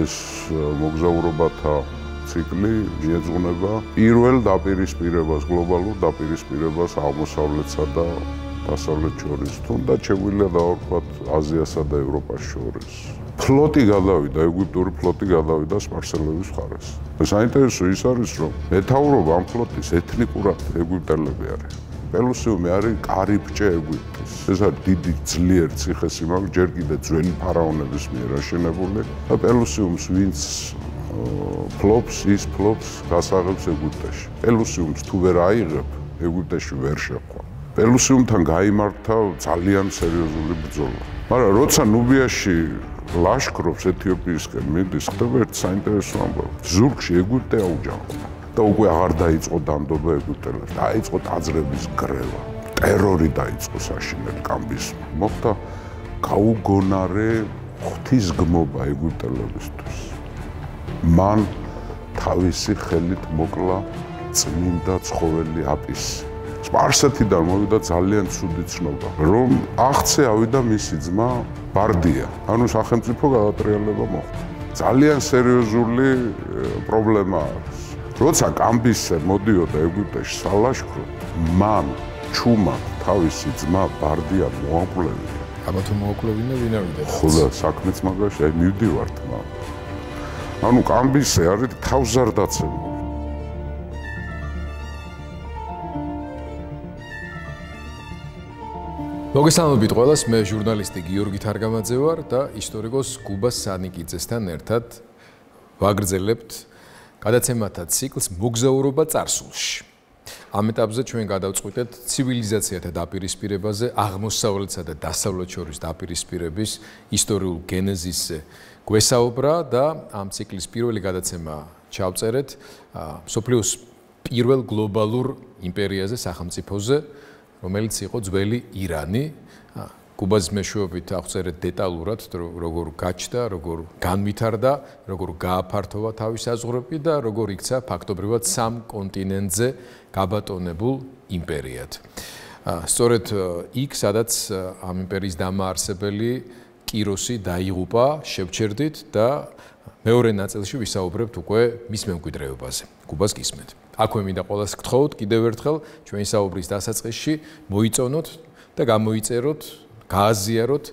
ეს მოგზაურობათა ციკლი მიეძღვნება პირველ დაპირისპირებას, გლობალურ დაპირისპირებას აღმოსავლეთსა და დასავლეთ შორის, თუნდაც შეგვიძლია დავარქვათ აზიასა და ევროპას შორის. ფლოტი გადავიდა, ეგვიპტური ფლოტი გადავიდა სპარსელების მხარეს. საინტერესო ის არის, რომ მეთაურობა ამ ფლოტის ეთნიკურად ეგვიპტელები არის. პელუსიუმი არის კარიბჭე ეგვიპტის. ეს არის დიდი ძლიერ ციხესიმაგრე, ჯერ კიდევ ძველი ფარაონების მიერ აშენებული და პელუსიუმს ვინც ფლობს, ის ფლობს გასაღებს ეგვიპტეში. პელუსიუმს თუ ვერ აიღებ, ეგვიპტეში ვერ შეხვდა. პელუსიუმთან გაიმართა ძალიან სერიოზული ბრძოლა. მაგრამ როცა ნუბიაში ლაშქრობს ეთიოპიისკენ მიდის, ხდება ერთ საინტერესო ამბავი. ზურგში ეგვიპტე აუჯანყდა და უკვე აღარ დაიწყო დანდობა ეგვიპტელებს. დაიწყო ტაძრების გრევა. ტერორი დაიწყო საშინელი კამბისმა. მოხდა გაუგონარე ღვთისგმობა ეგვიპტელებისთვის. მან თავისი ხელით მოკლა წმინდა ცხოველი აპისი. სპარსეთიდან მოვიდა ძალიან ცუდი ცნობა, რომ აღწე ავიდა მისი ძმა ბარდია. ანუ სახელმწიფო გადატრიალება მოხდა. ძალიან სერიოზული პრობლემა არის. როცა კამბისე მოდიოდა ეგვიპტეში სალაშქროდ, მან ჩუმად თავისი ძმა ბარდია მოაკვლევია. აბა თუ მოაკვლევინა ვინ ავიდა? ხოლო საქმეც მაგაში, აი მივდივართ მან. ანუ კამბისე არის თავზარდაცემული. მოგესალმებით ყველას, მე ჟურნალისტი გიორგი თარგამაძე ვარ და ისტორიკოს გუბა სანიკიძესთან ერთად ვაგრძელებთ გადაცემათა ციკლს მოგზაურობა წარსულში. ამ ეტაპზე ჩვენ გადავწყვიტეთ ცივილიზაციათა დაპირისპირებაზე, აღმოსავლეთსა და დასავლეთ შორის დაპირისპირების ისტორიულ გენეზისზე გვესაუბრა და ამ ციკლის პირველი გადაცემა ჩავწერეთ მსოფლიოს პირველ გლობალურ იმპერიაზე, სახელმწიფოზე, რომელიც იყო ძველი ირანი. გუბაზის მეშვეობით აღწერეთ დეტალურად, როგორ გაჩნდა, როგორ განვითარდა, როგორ გააფართოვა თავის საზღვრები და როგორ იქცა ფაქტობრივად სამ კონტინენტზე გაბატონებულ იმპერიად. სწორედ იქ, სადაც ამ იმპერიის დამაარსებელი კიროსი დაიღუპა, შევჩერდით და მეორე ნაწილში ვისაუბრებთ უკვე მის მემკვიდრეობაზე. გუბას გისმენთ. აქვე მინდა ყველას გთხოვოთ კიდევ ერთხელ ჩვენი საუბრის დასაწყისში მოიწონოთ და გამოიწეროთ, გააზიაროთ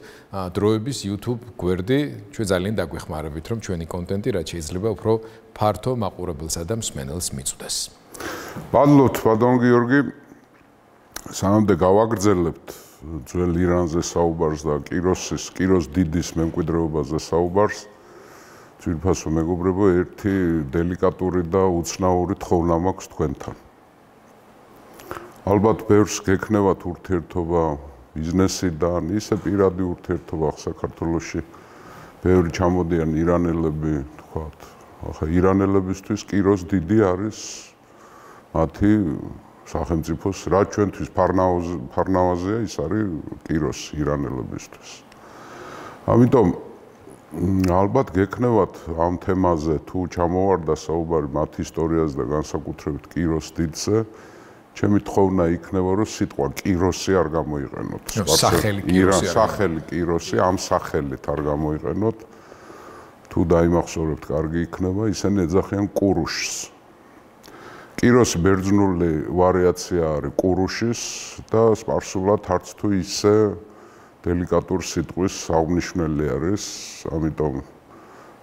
დროების YouTube გვერდი. ჩვენ ძალიან დაგვეხმარებით, რომ ჩვენი კონტენტი რაც შეიძლება უფრო ფართო მაყურებელსა და მსმენელს მიწვდეს. ბადლობთ, ბატონ გიორგი, სანამდე გავაგრძელებთ ძველ ირანზე საუბარს და კიროს დიდის მემკვიდრეობაზე საუბარს. ძვირფასო მეგობრებო, ერთი დელიკატური და უცნაური თხოვნა მაქვს თქვენთან. ალბათ ბევრს გექნევათ ურთიერთობა ბიზნესიდან, ისე პირადი ურთიერთობა საქართველოში. ბევრი ჩამოდიან ირანელები, თქვათ, ახლა ირანელებისთვის კიროს დიდი არის მათი სახელმწიფოს, რაც ჩვენთვის ფარნავაზია, ის არის კიროს ირანელებისთვის. ამიტომ ალბათ გექნევათ ამ თემაზე თუ ჩამოვარდა საუბარი მათ ისტორიაზე და განსაკუთრებით კიროს დიდზე, ჩემი თხოვნა იქნება, რომ სიტყვა კიროსი არ გამოიყენოთ. სახელი კიროსი, ამ სახელით არ გამოიყენოთ. თუ დაიმახსოვრებთ, კარგი იქნება, ისინი ეძახიან კურუშს. კიროსი ბერძნული ვარიაცია არის კურუშის და სპარსულად არც თუ ისე დელიკატურ სიტყვის საუბნიშნელი არის, ამიტომ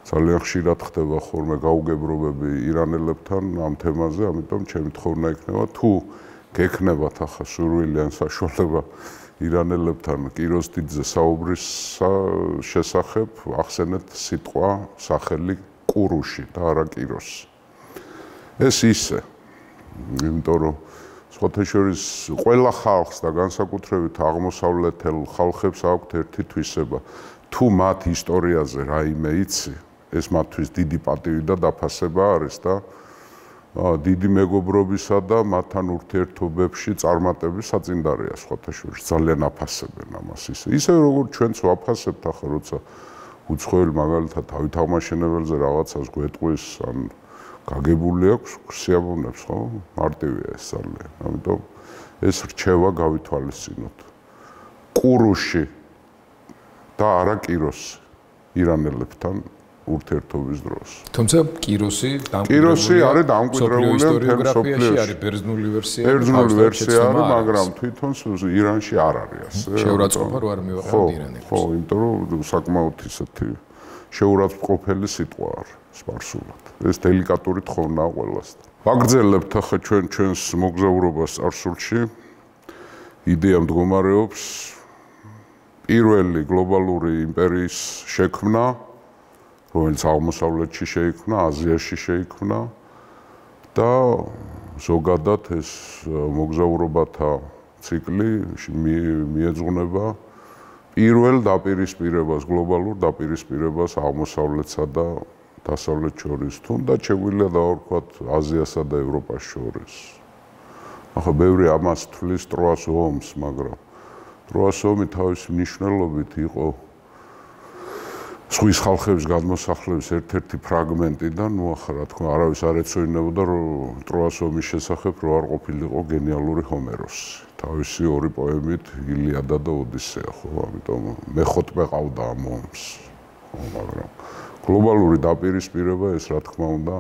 ძალიან ხშირად ხდება ხოლმე გაუგებრობები ირანელებთან ამ თემაზე, ამიტომ ჩემი თხოვნა იქნება, თუ გექნებათ ახლა სურვილი ან საშუალება ირანელებთან კიროს დიდზე საუბრის შესახებ, ახსენეთ სიტყვა, სახელი კურუში და არა კიროსი. ეს ისე, იმიტომ რომ სხვათა შორის ყველა ხალხს და განსაკუთრებით აღმოსავლეთელ ხალხებს აქვთ ერთი თვისება. თუ მათ ისტორიაზე რაიმე იცი, ეს მათთვის დიდი პატივი და დაფასება არის და დიდი მეგობრობისა და მათთან ურთიერთობებში წარმატების საწინდარია სხვათა შორის. ძალიან აფასებენ ამას ისე. ისე როგორც ჩვენც ვაფასებთ ახლა, როცა უცხოელი მაგალითად თავით აღმაშენებელზე რაღაცას გვეტყვის, ან გაგებული აქვს, სიამოვნებს, ხო? მარტივია ეს ძალიან. ამიტომ ეს რჩევა გავითვალისწინოთ. კურუში და არა კიროსი ირანელებთან ურთიერთობის დროს. თუმცა კიროსი არის დამკვიდრებული ისტორიოგრაფიაში, არის ბერძნული ვერსია. ბერძნული ვერსია არის, მაგრამ თვითონ ირანში არ არის ასე. შეურაცხყოფა რო არ მივაყენთ ირანელებს. ხო, იმიტომ რომ საკმაოდ ისეთი შეურაცხყოფელი სიტყვა არის სპარსულად. ეს დელიკატური თხოვნაა ყველასთან. ვაგრძელებთ ახლა ჩვენს მოგზაურობას წარსულში. იდეა მდგომარეობს პირველი გლობალური იმპერიის შექმნა, რომელიც აღმოსავლეთში შეიქმნა, აზიაში შეიქმნა და ზოგადად ეს მოგზაურობათა ციკლი მიეძღვნება პირველ დაპირისპირებას, გლობალურ დაპირისპირებას აღმოსავლეთსა და დასავლეთ შორის, თუნდაც შეგვიძლია დავარქვათ აზიასა და ევროპას შორის. ახლა ბევრი ამას თვლის ტროას ომს, მაგრამ ტროას ომი თავისი მნიშვნელობით იყო ზღვის ხალხების გადმოსახლების ერთ-ერთი ფრაგმენტიდან, ახლა რა თქმა უნდა, არავის არ ეცოდინებოდა ტროას ომის შესახებ, რო არ ყოფილიყო გენიალური ჰომეროსი. თავისი ორი პოემით, ილიადა და ოდისეა, ხო, ამიტომ მეხოთმე ყავდა ამ ომს. ხო, მაგრამ გლობალური დაპირისპირება ეს რა თქმა უნდა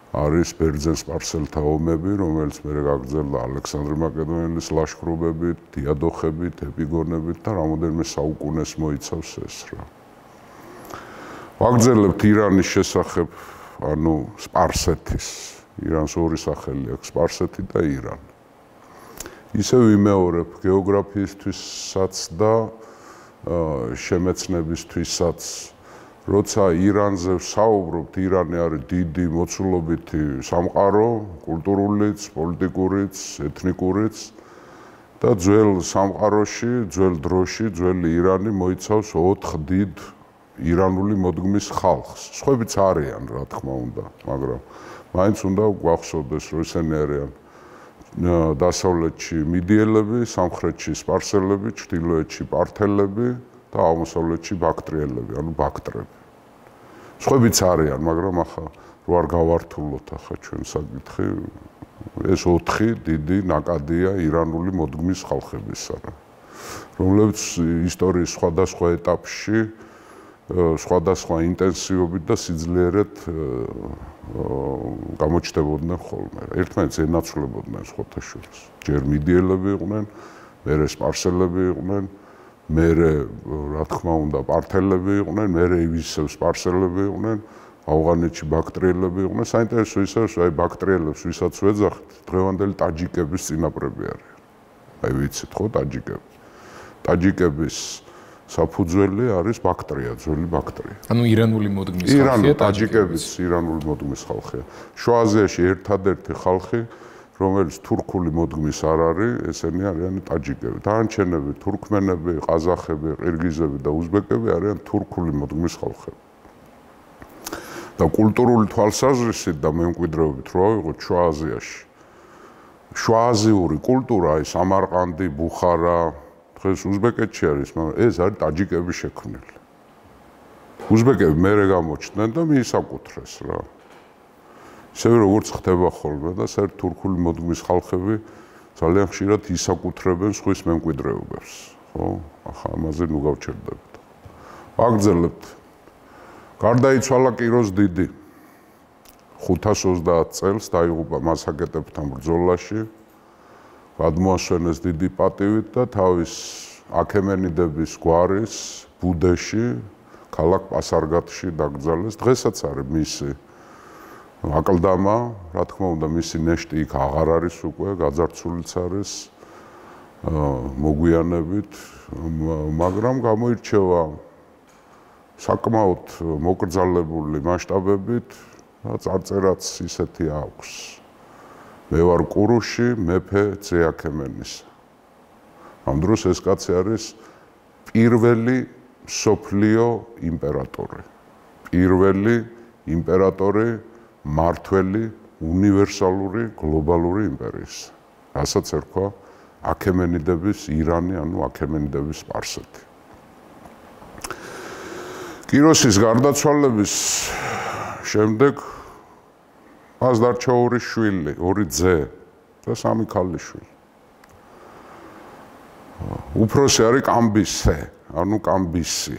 არის ბერძენ-სპარსელთა ომები, რომელიც მერე გაგრძელდა ალექსანდრე მაკედონელის ლაშქრობებით, დიადოხებით, ეპიგონებით და რამოდენიმე საუკუნეს მოიცავს ეს რა. ვაგრძელებთ ირანის შესახებ, ანუ სპარსეთის. ირანს ორი სახელი აქვს, სპარსეთი და ირანი. ისე ვიმეორებ გეოგრაფიისთვისაც და შემეცნებისთვისაც. როცა ირანზე ვსაუბრობთ, ირანი არის დიდი მოცულობითი სამყარო, კულტურულიც, პოლიტიკურიც, ეთნიკურიც და ძველ სამყაროში, ძველ დროში, ძველი ირანი მოიცავს 4 დიდ ირანული მოდგმის ხალხს. სხვაებიც არიან, რა თქმა უნდა, მაგრამ მაინც უნდა გვახსოვდეს, რომ ისინი არიან დასავლეთში მიდიელები, სამხრეთში სპარსელები, ჩრდილოეთში პართელები და აღმოსავლეთში ბაქტრიელები, ანუ ბაქტრები. სხვაებიც არიან, მაგრამ ახლა რო არ გავართულოთ ახლა ჩვენ საკითხი, ეს 4 დიდი ნაკადია ირანული მოდგმის ხალხებისა, რომლებიც ისტორიის სხვადასხვა ეტაპში სხვადასხვა ინტენსივობით და სიძლიერით გამოჩნდებოდნენ ხოლმე. ერთმანეთს ენაცვლებოდნენ სხვათა შორის. ჯერ მიდიელები იყვნენ, მერე სპარსელები იყვნენ, მერე რა თქმა უნდა პართელები იყვნენ, მერე ისევ სპარსელები იყვნენ, ავღანეთში ბაქტრიელები იყვნენ. საინტერესო ისაა, რომ აი ბაქტრიელებს ვისაც ვეძახთ, დღევანდელი ტაჯიკების წინაპრები არიან. აი ვიცით ხო ტაჯიკები. ტაჯიკების საფუძველი არის ბაქტრია, ძველი ბაქტრია. ანუ ირანული მოდგმის ხალხია ტაჯიკებიც, ირანული მოდგმის ხალხია. შუა აზიაში ერთადერთი ხალხი, რომელიც თურქული მოდგმის არ არის, ესენი არიან ტაჯიკები. დანარჩენები თურქმენები, ყაზახები, ყირგიზები და უზბეკები არიან თურქული მოდგმის ხალხები. და კულტურული თვალსაზრისით და მემკვიდრეობით რო ავიღოთ შუა აზიაში. შუააზიური კულტურა, აი სამარყანდი, ბუხარა, დღეს უზბეკეთში არის, მაგრამ ეს არის ტაჯიკების შექმნილი. უზბეკები მერე გამოჩნდნენ და მიისაკუთრეს რა. ისევე როგორც ხდება ხოლმე და საერთოდ თურქული მოდგმის ხალხები ძალიან ხშირად ისაკუთრებენ სხვის მემკვიდრეობებს, ხო? ახლა ამაზე ნუ გავჩერდებით. ვაგრძელებთ. გარდაიცვალა კიროს დიდი. 530 წელს დაიღუპა მასაკეტებთან ბრძოლაში. გადმოასვენეს დიდი პატივით და თავის აქემენიდების გვარის ბუდეში, ქალაქ პასარგადში დაკრძალეს. დღესაც არის მისი აკლდამა, რა თქმა უნდა, მისი ნეშტი იქ აღარ არის უკვე, გაძარცულიც არის მოგვიანებით, მაგრამ გამოირჩევა საკმაოდ მოკრძალებული მასშტაბებით და წარწერაც ისეთი აქვს. მე ვარ კურუში, მეფე ძეაქემენისა. ამ დროს ეს კაცი არის პირველი მსოფლიო იმპერატორი. პირველი იმპერატორი, მართველი, უნივერსალური გლობალური იმპერიის. რასაც ერქვა აქემენიდების ირანი, ანუ აქემენიდების სპარსეთი. კიროსის გარდაცვალების შემდეგ მას დარჩა 2 შვილი, 2 ძე და 3 ქალიშვილი. უფროსი არის კამბისე, ანუ კამბისი,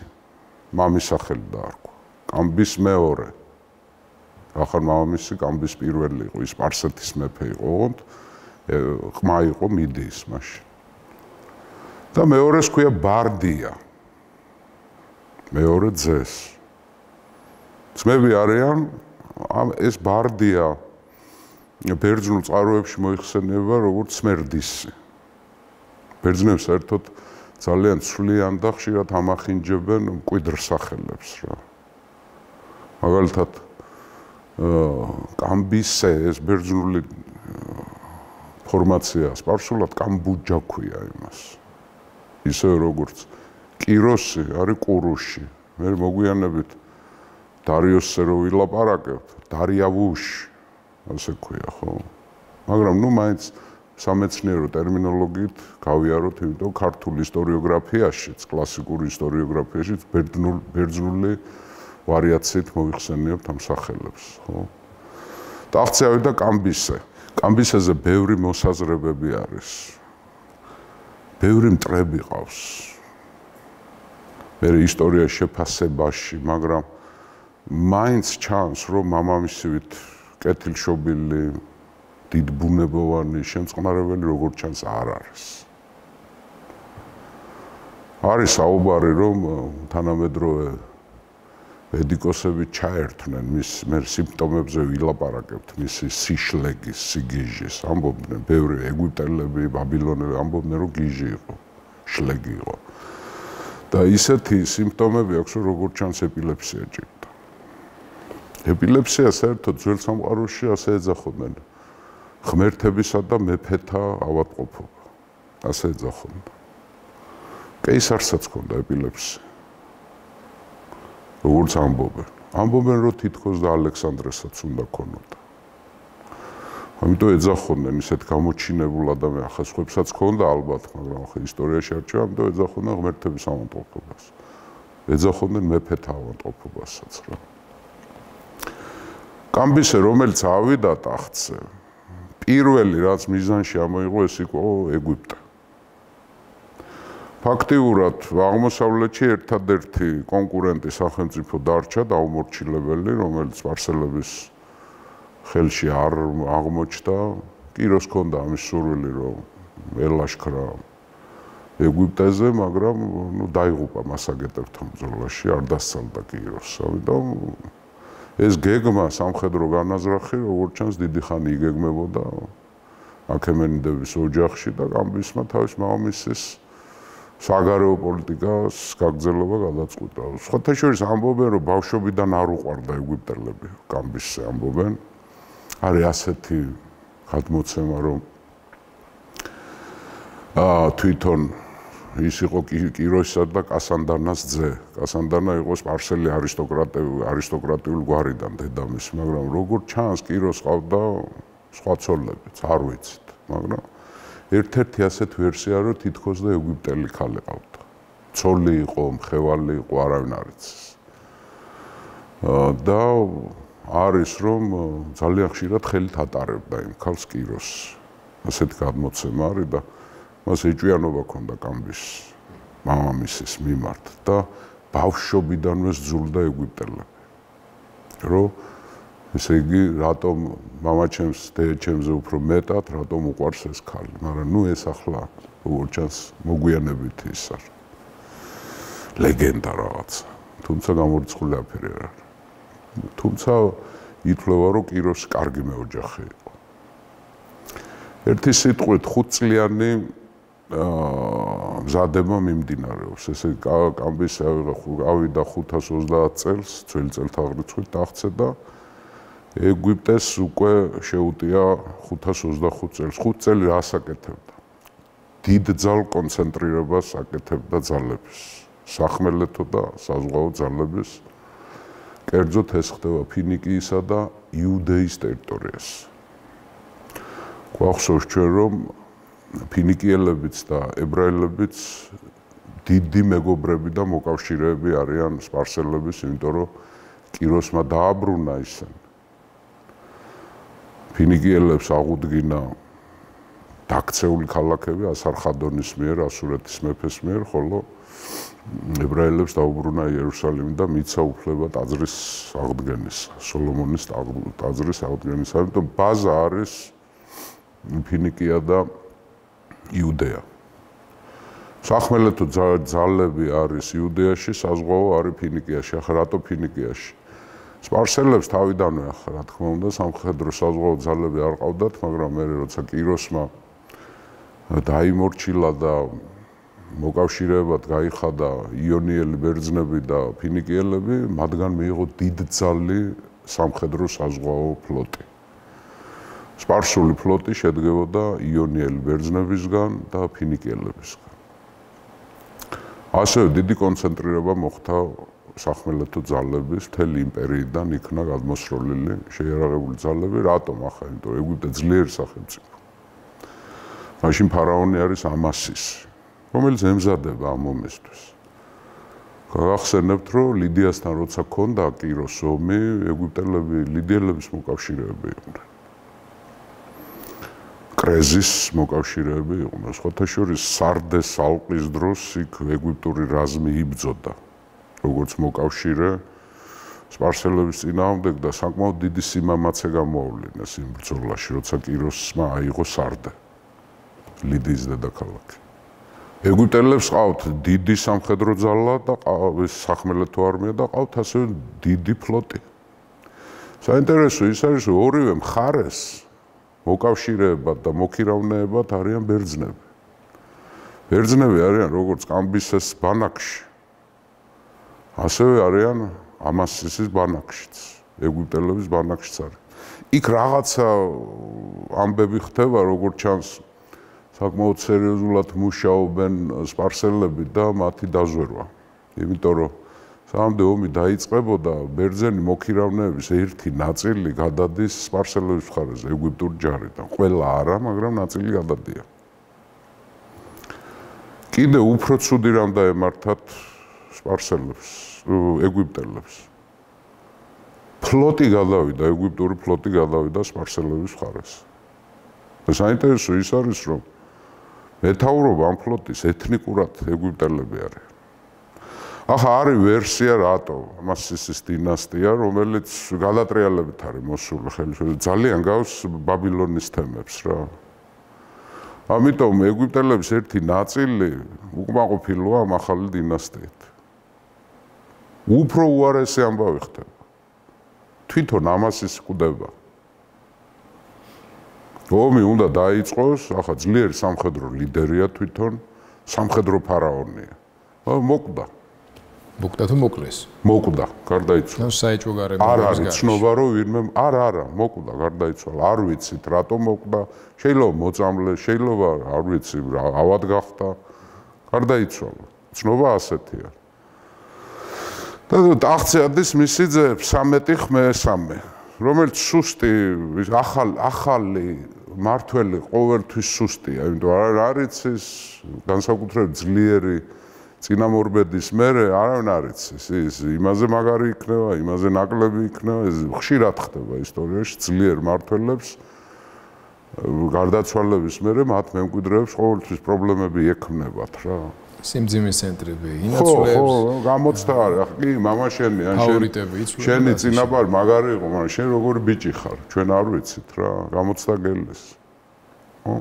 მამის სახელი დაარქვა. კამბის მეორე. ახალ მამამისი კამბის პირველი იყო, ის სპარსეთის მეფე იყო, ოღონდ ყმა იყო მიდიის მაშინ. და მეორეს ქვია ბარდია. მეორე ძეს. ძმები არიან, ეს ბარდია ბერძნულ წყაროებში მოიხსენიება როგორც სმერდისი. ბერძნებს საერთოდ ძალიან ცვლიან და ხშირად ამახინჯებენ მკვიდრ სახელებს რა. მაგალითად კამბისე ეს ბერძნული ფორმაცია სპარსულად კამბუჯა ქვია იმას. ისე როგორც კიროსი არის კურუში. მე მოგვიანებით დარიოსზე რო ვილაპარაკებთ, დარიავუში ასე ქვია, ხო? მაგრამ ნუ მაინც სამეცნიერო ტერმინოლოგიით გავიაროთ, იმიტომ ქართულ ისტორიოგრაფიაშიც, კლასიკურ ისტორიოგრაფიაშიც ბერძნული ვარიაციით მოიხსენიებთ ამ სახელებს, ხო? ტახტზე ავიდა კამბისე. კამბისეზე ბევრი მოსაზრებები არის. ბევრი მტრები ყავს. მე ისტორიაში შეფასებაში, მაგრამ მაინც ჩანს, რომ მამამისივით კეთილშობილი, დიდბუნებოვანი, შემწყნარებელი როგორც ჩანს არ არის. არის საუბარი, რომ თანამედროვე მედიკოსები ჩაერთნენ მის სიმპტომებზე ვილაპარაკებთ მისი სიშლეგის, სიგიჟის, ამბობდნენ ბევრი ეგვიპტელები, ბაბილონელები ამბობდნენ რომ გიჟი იყო, შლეგი იყო. და ისეთი სიმპტომები აქვს, რომ როგორც ჩანს ეპილეფსია ჭირდა. ეპილეფსია საერთოდ ძველ სამყაროში ასე ეძახოდნენ ღმერთებისა და მეფეთა ავადმყოფობა. ასე ეძახოდნენ. კეისარსაც ჰქონდა ეპილეფსია. როგორც ამბობენ. ამბობენ, რომ თითქოს და ალექსანდრესაც უნდა ქონოდა. ამიტომ ეძახოდნენ ისეთ გამოჩინებულ ადამიანს, ახლა სხვებსაც ჰქონდა ალბათ, მაგრამ ახლა ისტორიაში არ ჭირდება, ამიტომ ეძახოდნენ ღმერთების ავადმყოფობას. ეძახოდნენ მეფეთა ავადმყოფობასაც რა. კამბისე, რომელიც ავიდა ტახტზე, პირველი რაც მიზანში ამოიღო, ეს იყო ეგვიპტე. ფაქტიურად აღმოსავლეთში ერთადერთი კონკურენტი სახელმწიფო დარჩა დაუმორჩილებელი, რომელიც სპარსელების ხელში არ აღმოჩნდა. კიროს ჰქონდა ამის სურვილი, რომ ელაშქრა ეგვიპტეზე, მაგრამ დაიღუპა მასაგეტებთან ბრძოლაში, არ დასცალდა კიროს. ამიტომ ეს გეგმა სამხედრო განაზრახი, როგორც ჩანს, დიდი ხანი იგეგმებოდა აქემენიდების ოჯახში და კამბისმა თავის მამამისის საგარეო პოლიტიკას გაგრძელება გადაწყვიტა. სხვათა შორის ამბობენ, რომ ბავშვობიდან არ უყვარდა ეგვიპტელები, კამბისზე ამბობენ. არის ასეთი გადმოცემა, რომ თვითონ ის იყო კიროსისა და კასანდანას ძე. კასანდანა იყო სპარსელი არისტოკრატიული გვარიდან დედამისი, მაგრამ როგორც ჩანს, კიროს ყავდა სხვა ცოლებიც, არ ვიცით, მაგრამ ერთ-ერთი ასეთ ვერსია, რომ თითქოს და ეგვიპტელი ქალი ყავდა. ცოლი იყო, მხევალი იყო, არავინ არ იცის. და არის, რომ ძალიან ხშირად ხელით ატარებდა იმ ქალს კიროს. ასეთი გადმოცემა არის და მას ეჭვიანობა ჰქონდა კამბის მამამისის მიმართ და ბავშვობიდანვე ზძულდა ეგვიპტელები. რომ ესე იგი, რატომ მამაჩემს, დედაჩემზე უფრო მეტად, რატომ უყვარს ეს ქალი, მაგრამ ნუ ეს ახლა როგორც ჩანს მოგვიანებით ის არის. ლეგენდა რაღაცა, თუმცა გამორიცხული აფერი არ არის. თუმცა ითვლება, რომ კიროსი კარგი მეოჯახე იყო. ერთი სიტყვით 5 წლიანი მზადება მიმდინარეობს. ესე კამბისი ავიდა 530 წელს, ძველი წელთაღრიცხვით ტახტზე და ეგვიპტეს უკვე შეუტია 525 წელს. 5 წელი რას აკეთებდა? დიდძალ კონცენტრირებას აკეთებდა ძალების, სახმელეთო და საზღვაო ძალების. კერძოდ ეს ხდება ფინიკიისა და იუდეის ტერიტორიაზე. გვახსოვს ჩვენ, რომ ფინიკიელებიც და ებრაელებიც დიდი მეგობრები და მოკავშირეები არიან სპარსელების, იმიტომ რომ კიროსმა დააბრუნა ისინი. ფინიკიელებს აღუდგინა დაქცეული ქალაქები ასარხადონის მიერ, ასურეთის მეფეს მიერ, ხოლო ებრაელებს დაუბრუნა იერუსალიმი და მიცა უფლება ტაძრის აღდგენის, სოლომონის ტაძრის აღდგენის. ამიტომ ბაზა არის ფინიკია და იუდეა. სახმელეთო ძალები არის იუდეაში, საზღვაო არის ფინიკიაში. ახლა რატო ფინიკიაში? სპარსელებს თავიდანვე ახლა რა თქმა უნდა სამხედრო საზღვაო ძალები არ ყავდათ, მაგრამ მე როცა კიროსმა დაიმორჩილა და მოკავშირეებად გაიხადა იონიელი ბერძნები და ფინიკიელები, მათგან მიიღო დიდძალი სამხედრო საზღვაო ფლოტი. სპარსული ფლოტი შედგებოდა იონიელი ბერძნებისგან და ფინიკიელებისგან. ასევე დიდი კონცენტრირება მოხდა სახმელეთო ძალების მთელი იმპერიიდან იქნა გადმოსროლილი შეიარაღებული ძალები. რატომ ახლა? იმიტომ ეგვიპტე ძლიერი სახელმწიფო. მაშინ ფარაონი არის ამასისი, რომელიც ემზადება ამ ომისთვის. გახსენებთ, რომ ლიდიასთან როცა ქონდა კიროს ომი, ეგვიპტელები ლიდიელების მოკავშირეები იყვნენ. კრეზის მოკავშირეები იყვნენ. სხვათა შორის სარდეს ალყის დროს იქ ეგვიპტური რაზმი იბრძოდა, როგორც მოკავშირე სპარსელების წინააღმდეგ და საკმაოდ დიდი სიმამაცე გამოავლინეს იმ ბრძოლაში, როცა კიროსმა აიღო სარდე, ლიდიის დედაქალაქი. ეგვიპტელებს ყავთ დიდი სამხედრო ძალა და სახმელეთო არმია და ყავთ ასევე დიდი ფლოტი. საინტერესო ის არის, რომ ორივე მხარეს მოკავშირეებად და მოქირავნეებად არიან ბერძნები. ბერძნები არიან როგორც კამბისის ბანაკში, ასევე არიან ამასისის ბანაკშიც, ეგვიპტელების ბანაკშიც არის. იქ რაღაცა ამბები ხდება, როგორც ჩანს, საკმაოდ სერიოზულად მუშაობენ სპარსელები და მათი დაზვერვა. იმიტომ რომ სამდე ომი დაიწყებოდა, ბერძენი მოქირავნეების ერთი ნაწილი გადადის სპარსელების მხარეზე, ეგვიპტური ჯარიდან. ყველა არა, მაგრამ ნაწილი გადადიან. კიდე უფრო ცუდი რამ დაემართათ სპარსელებს, ეგვიპტელებს. ფლოტი გადავიდა, ეგვიპტური ფლოტი გადავიდა სპარსელების მხარეს. და საინტერესო ის არის, რომ მეთაურობა ამ ფლოტის ეთნიკურად ეგვიპტელები არიან. ახლა არის ვერსია რატო ამასისის დინასტია, რომელიც გადატრიალებით არის მოსული ხელისუფლება, ძალიან გავს ბაბილონის თემებს რა. ამიტომ ეგვიპტელების ერთი ნაწილი უკმაყოფილოა ამ ახალი დინასტიით. უფრო უარესი ამბავი ხდება. თვითონ ამასის კვდება. ომი უნდა დაიწყოს, ახლა ძლიერი სამხედრო ლიდერია თვითონ, სამხედრო ფარაონია. მოკვდა. მოკვდა თუ მოკლეს? მოკვდა, გარდაიცვალა. ნუ საეჭვო გარემო არ არის ცნობა, რომ ვინმე არა, მოკვდა, გარდაიცვალა. არ ვიცით რატომ მოკვდა. შეიძლება მოწამლე, შეიძლება არ ვიცი, ავად გახდა. გარდაიცვალა. ცნობა ასეთია. და ტახტზე ადის მისი ძე 13 ხმე-3, რომელიც სუსტი, ახალი მართველი ყოველთვის სუსტია, იმიტომ არ არიცის განსაკუთრებით ძლიერი წინამორბედის მერე არავინ არ იცის, ის იმაზე მაგარი იქნება, იმაზე ნაკლები იქნება, ეს ხშირად ხდება ისტორიაში, ძლიერ მმართველებს გარდაცვალების მერე მათ მემკვიდრეებს ყოველთვის პრობლემები ექმნებათ რა. სიმძიმის ცენტრები, ინაცვლებს. ხო, გამოცდა არა, კი, მამაშენი, ან შენი წინაპარი მაგარი იყო, მაგრამ შენ როგორი ბიჭი ხარ, ჩვენ არ ვიცით რა, გამოცდა გელის. ხო.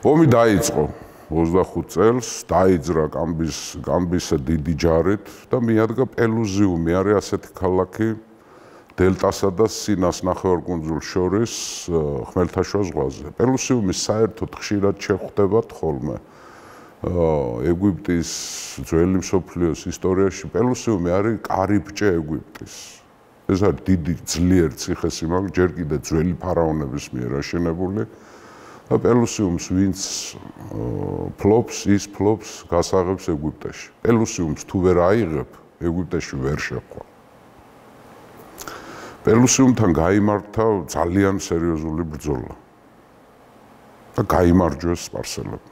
ომი დაიწყო 25 წელს, დაიძრა კამბის დიდი ჯარით და მიადგა პელუზიუმი, არის ასეთი ქალაქი დელტასა და სინას ნახევარკუნძულს შორის ხმელთაშუა ზღვაზე. პელუზიუმი საერთოდ ხშირად შეხვდებათ ხოლმე ეგვიპტის ძველი მსოფლიოს ისტორიაში. პელუზიუმი არის კარიბჭე ეგვიპტის. ეს არის დიდი ძლიერი ციხესიმაგრე, ჯერ კიდევ ძველი ფარაონების მიერ აშენებული. და პელუზიუმს ვინც ფლობს, ის ფლობს გასაღებს ეგვიპტეში. პელუზიუმს თუ ვერ აიღებ, ეგვიპტეში ვერ შეხვდა. პელუზიუმთან გაიმართა ძალიან სერიოზული ბრძოლა და გაიმარჯვეს სპარსელებმა.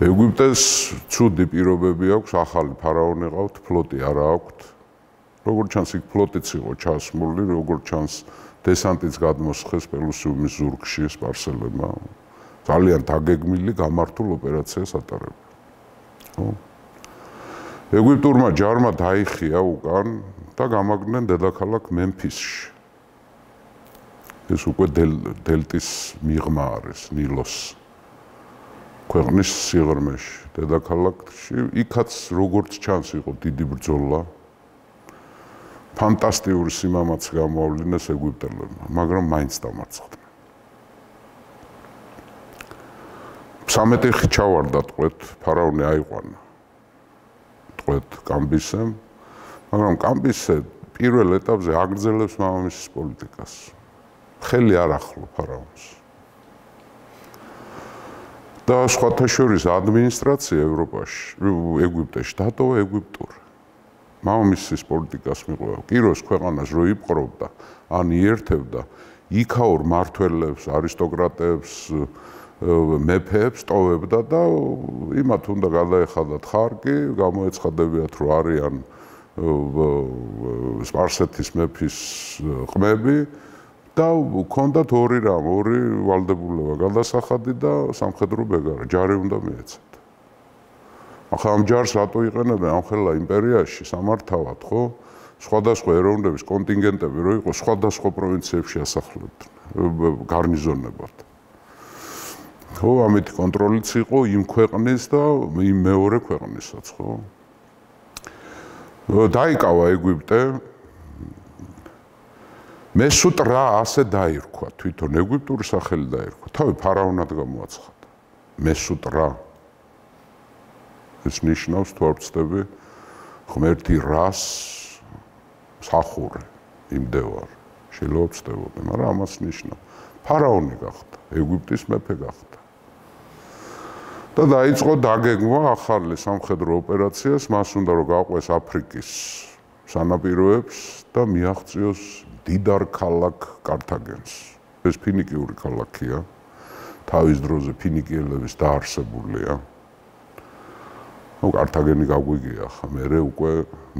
ეგვიპტეს ცუდი პირობები აქვს, ახალი ფარაონი ყავთ, ფლოტი არა აქვთ. როგორც ჩანს, იქ ფლოტიც იყო ჩასმული, როგორც ჩანს, დესანტიც გადმოსხეს პელუზიუმის ზურგში სპარსელებმა. ძალიან დაგეგმილი გამართულ ოპერაციას ატარებდა. ხო? ეგვიპტურმა ჯარმა დაიხია უკან და გამაგდნენ დედაქალაქ მემფისში. ეს უკვე დელტის მიღმა არის, ნილოს ქვეყნის სიღრმეში, დედაქალაქში. იქაც როგორც ჩანს იყო დიდი ბრძოლა. ფანტასტიკური სიმამაცე გამოავლინეს ეგვიპტელებმა, მაგრამ მაინც დამარცხდნენ. 13 ხი ჩავარდა ტყვეთ, ფარაონი აიყვანა. ტყვეთ კამბისემ, მაგრამ კამბისე პირველ ეტაპზე აგრძელებს მამამისის პოლიტიკას. ხელი არ ახლო ფარაონს. და სხვათა შორის ადმინისტრაცია ევროპაში, ეგვიპტეში დატოვა ეგვიპტური. მამამისის პოლიტიკას მიყვება. კიროს ქვეყანას რო იპყრობდა, ან იერთებდა იქაურ მმართველებს, არისტოკრატებს, მეფეებს ტოვებდა და იმათ უნდა გადაეხადათ ხარკი, გამოეცხადებიათ რომ არიან სპარსეთის მეფის ყმები და ჰქონდათ ორი ვალდებულება, გადასახადი და სამხედრო ბეგარა, ჯარი უნდა მიეცათ. ახლა ამ ჯარს რატო იყენებენ ამხელა იმპერიაში სამართავად, ხო? სხვადასხვა ეროვნების კონტინგენტები რო იყო, სხვადასხვა პროვინციებში ასახლებდნენ, გარნიზონებად. ხო, ამით კონტროლიც იყო იმ ქვეყნის და იმ მეორე ქვეყნისაც, ხო? დაიკავა ეგვიპტე. მესუტ რა ასე დაირქვა, თვითონ ეგვიპტური სახელი დაირქვა. თავი ფარაონად გამოაცხადა. მესუტ რა. ეს ნიშნავს თუ არ ვცდები, ღმერთი რას სახური იმდევარ. შეიძლება ვცდებოდი, მაგრამ ამას ნიშნავს. ფარაონი გახდა, ეგვიპტის მეფე გახდა. და დაიწყო დაგეგმვა ახალი სამხედრო ოპერაციას, მას უნდა რომ გაყვეს აფრიკის სანაპიროებს და მიაღწიოს დიდარ ქალაქ კართაგენს. ეს ფინიკიური ქალაქია, თავის დროზე ფინიკიელების დაარსებულია. კართაგენი გაგვიგია ხა, მე უკვე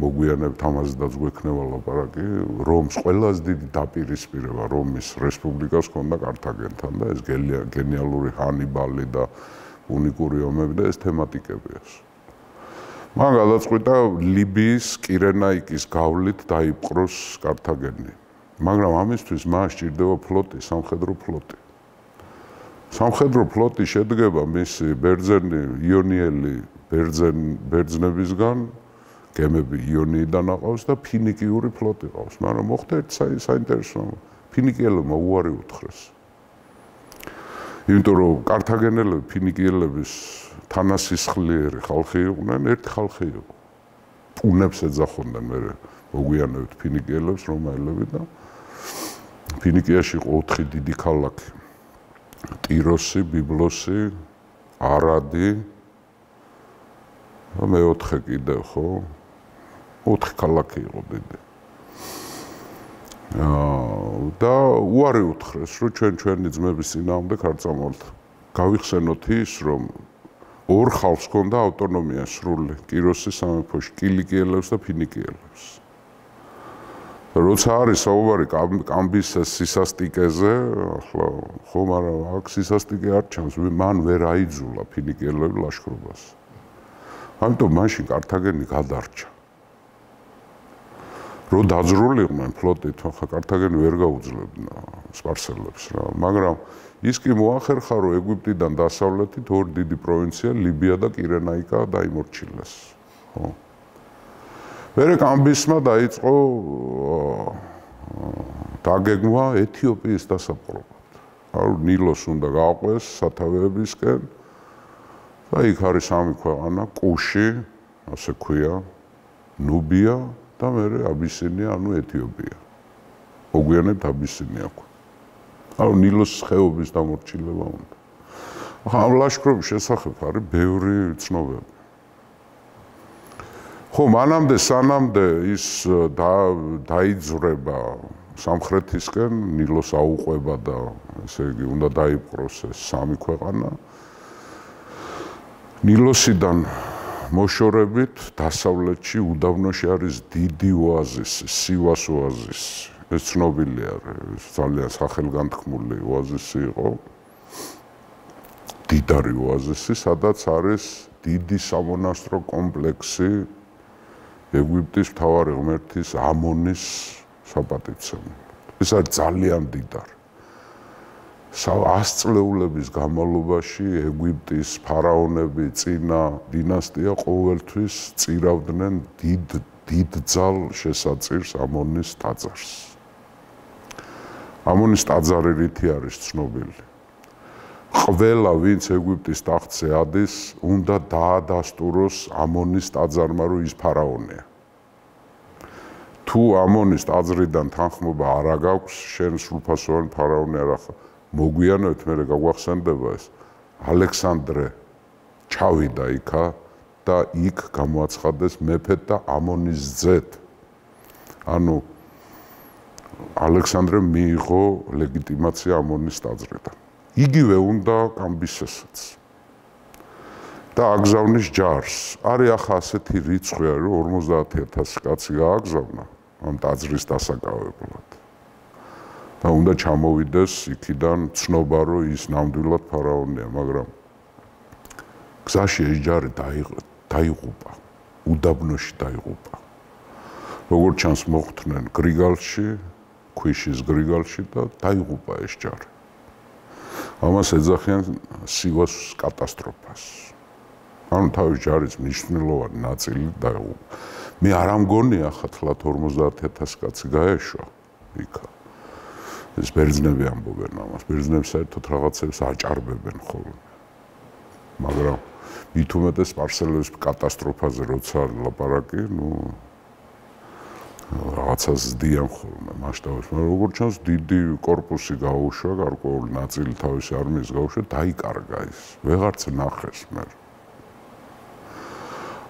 მოგვიანებთ ამაზედაც გვექნება ლაპარაკი, რომს ყველაზე დიდი დაპირისპირება რომის რესპუბლიკას ჰქონდა კართაგენთან და ეს გენიალური ჰანიბალი და უნიკური ომები და ეს თემატიკებია. მან გადაწყვიტა ლიბიის კირენაიკის გავლით დაიპყროს კართაგენი. მაგრამ ამისთვის მას სჭირდება ფლოტი, სამხედრო ფლოტი. სამხედრო ფლოტი შედგება მისი ბერძენი, იონიელი ბერძნებისგან, გემები იონიიდან აყავს და ფინიკიური ფლოტი ყავს. მაგრამ მოხდა ერთ საინტერესო, ფინიკიელებმა უარი უთხრეს. იმიტომ რომ კართაგენელები ფინიკიელების თანასისხლიერი ხალხი იყვნენ, ერთი ხალხი იყო. პუნებს ეძახოდნენ მე მოგვიანებით ფინიკიელებს, რომაელები და ფინიკიაში იყო 4 დიდი ქალაქი. ტიროსი, ბიბლოსი, არადი და მეოთხე კიდევ, ხო? 4 ქალაქი იყო დიდი. და უარი უთხრეს, რომ ჩვენი ძმების წინააღმდეგ არ წამოვთ. გავიხსენოთ ის, რომ ორ ხალხს ჰქონდა ავტონომია სრული, კიროსის სამეფოში, კილიკიელებს და ფინიკიელებს. როცა არის საუბარი კამბისეს სისასტიკეზე, ახლა ხო, მაგრამ აქ სისასტიკე არ ჩანს, მან ვერ აიძულა ფინიკიელები ლაშქრობას. ამიტომ მაშინ კართაგენი გადარჩა. რო დაძრულიყვნენ ფლოტით, ხა კართაგენი ვერ გაუძლებდა სპარსელებს რა, მაგრამ ის კი მოახერხა, რომ ეგვიპტიდან დასავლეთით ორი დიდი პროვინცია, ლიბია და კირენაიკა დაიმორჩილეს. ხო. მერე კამბისმა დაიწყო დაგეგმვა ეთიოპიის დასაპყრობად. ნილოს უნდა გაყვეს სათავეებისკენ და იქ არის სამი ქვეყანა, კუში, ასე ქვია, ნუბია და მერე აბისინია, ანუ ეთიოპია. მოგვიანებით აბისინია აქვს. ნილოს ხეობის დამორჩილება უნდა. ახლა ამ ლაშქრობის შესახებ არის ბევრი ცნობები. ხო, მანამდე სანამდე ის დაიძრება სამხრეთისკენ, ნილოს აუყვება და ესე იგი უნდა დაიპყროს ეს სამი ქვეყანა. ნილოსიდან მოშორებით დასავლეთში უდაბნოში არის დიდი ოაზისი, სივას ოაზისი. ეს ცნობილია, ძალიან სახელგანთქმული ოაზისი იყო. დიდარი ოაზისი, სადაც არის დიდი სამონასტრო კომპლექსი ეგვიპტის მთავარი ღმერთის ამონის საპატივცემულოდ. ეს არის ძალიან დიდარი. 100 წლეულების განმავლობაში ეგვიპტის ფარაონები, წინა დინასტია ყოველთვის წირავდნენ დიდძალ შესაწირს ამონის ტაძარს. ამონის ტაძარი რითი არის ცნობილი? ყველა ვინც ეგვიპტის ტახტზე ადის, უნდა დაადასტუროს ამონის ტაძარმა, რომ ის ფარაონია. თუ ამონის ტაძრიდან თანხმობა არ აქვს, შენ სრულფასოვანი ფარაონი არ ახარ. მოგვიანებით მე გაგვახსენდება ეს ალექსანდრე ჩავიდა იქა და იქ გამოაცხადეს მეფედ და ამონის ძედ. ანუ ალექსანდრემ მიიღო ლეგიტიმაცია ამონის ტაძრიდან. იგივე უნდა კამბისესაც. და აგზავნის ჯარს. არის ახლა ასეთი რიცხვი, რომ 50,000 კაცი გააგზავნა ამ ტაძრის დასაკავებლად. და უნდა ჩამოვიდეს იქიდან ცნობა, რომ ის ნამდვილად ფარაონია, მაგრამ გზაში ეს ჯარი დაიღუპა, უდაბნოში დაიღუპა. როგორც ჩანს მოხვდნენ გრიგალში, ქვიშის გრიგალში და დაიღუპა ეს ჯარი. ამას ეძახიან სივას კატასტროფას. ანუ თავის ჯარის მნიშვნელოვანი ნაწილი დაიღუპა. მე არ ამგონია ხათლად 50,000 კაცი გაეშვა იქა. ეს ბერძნები ამბობენ ამას. ბერძნები საერთოდ რაღაცებს აჭარბებენ ხოლმე. მაგრამ მით უმეტეს სპარსელების კატასტროფაზე როცა ლაპარაკი, რაღაცას ზდიან ხოლმე მასშტაბებში. მაგრამ როგორც ჩანს, დიდი კორპუსი გაუშვა, გარკვეული ნაწილი თავისი არმიის გაუშვა, დაიკარგა ის. ვეღარც ნახეს მე.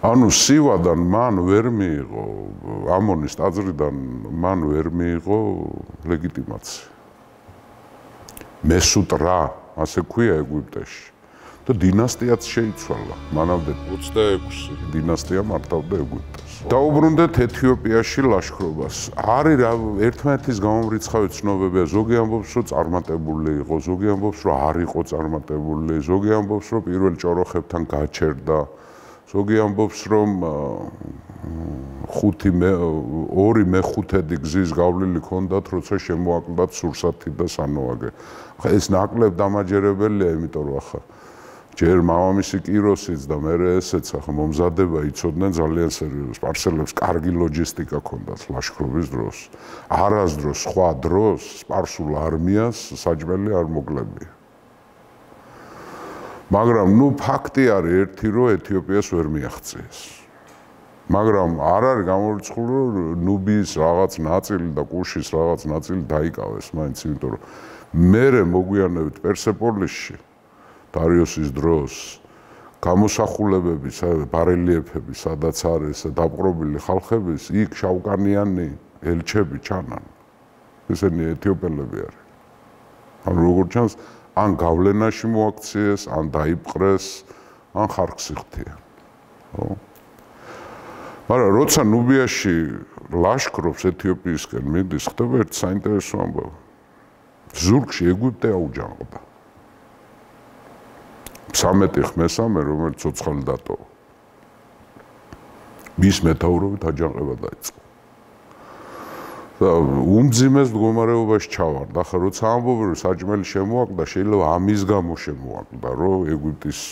ანუ სივადან მან ვერ მიიღო, ამონის ტაძრიდან მან ვერ მიიღო ლეგიტიმაცია. მესუტრა, ასე ქვია ეგვიპტეში. და დინასტიაც შეიცვალა. მანამდე 26 დინასტია მართავდა ეგვიპტეს. დაუბრუნდეთ ეთიოპიაში ლაშქრობას. არის ერთმანეთის გამომრიცხავი ცნობებია. ზოგი ამბობს, რომ წარმატებული იყო, ზოგი ამბობს, რომ არ იყო წარმატებული, ზოგი ამბობს, რომ პირველ ჭოროხებთან გაჩერდა. ზოგი ამბობს, რომ 2/5 გზის გავლილი ჰქონდათ, როცა შემოაკლდათ სურსათი და სანოაგე. ახლა ეს ნაკლებ დამაჯერებელია, იმიტომ რომ ახლა ჯერ მამამისი კიროსიც და მერე ესეც ახლა მომზადება იცოდნენ ძალიან სერიოზულად. სპარსელებს კარგი ლოჯისტიკა ჰქონდათ ლაშქრობის დროს. არასდროს სხვა დროს სპარსულ არმიას საჭმელი არ მოგლებია. მაგრამ ფაქტი არის ერთი, რომ ეთიოპიას ვერ მიაღწიეს. მაგრამ არ არის გამორიცხული, რომ ნუბიის რაღაც ნაწილი და კუშის რაღაც ნაწილი დაიკავეს მაინც, იმიტომ რომ მერე მოგვიანებით პერსეპოლისში დარიოსის დროს გამოსახულებები, ბარელიეფები, სადაც არის დაპყრობილი ხალხების, იქ შავკანიანი ელჩები ჩანან. ესენი ეთიოპელები არის. ანუ როგორც ჩანს, ან გავლენაში მოაქციეს, ან დაიპყრეს, ან ხარკს იხდიან. ხო? მაგრამ როცა ნუბიაში ლაშქრობს ეთიოპიისკენ მიდის, ხდება ერთი საინტერესო ამბავი. ზურგში ეგვიპტე აუჯანყდა. 13 ხმესამე, რომელიც ცოცხალი დატოვა. მის მეთაურობით აჯანყება დაიწყო. და უმძიმეს მდგომარეობაში ჩავარდა. ახლა როცა ამბობენ, რომ საჭმელი შემოაკლდა, შეიძლება ამის გამო შემოაკლდა, რომ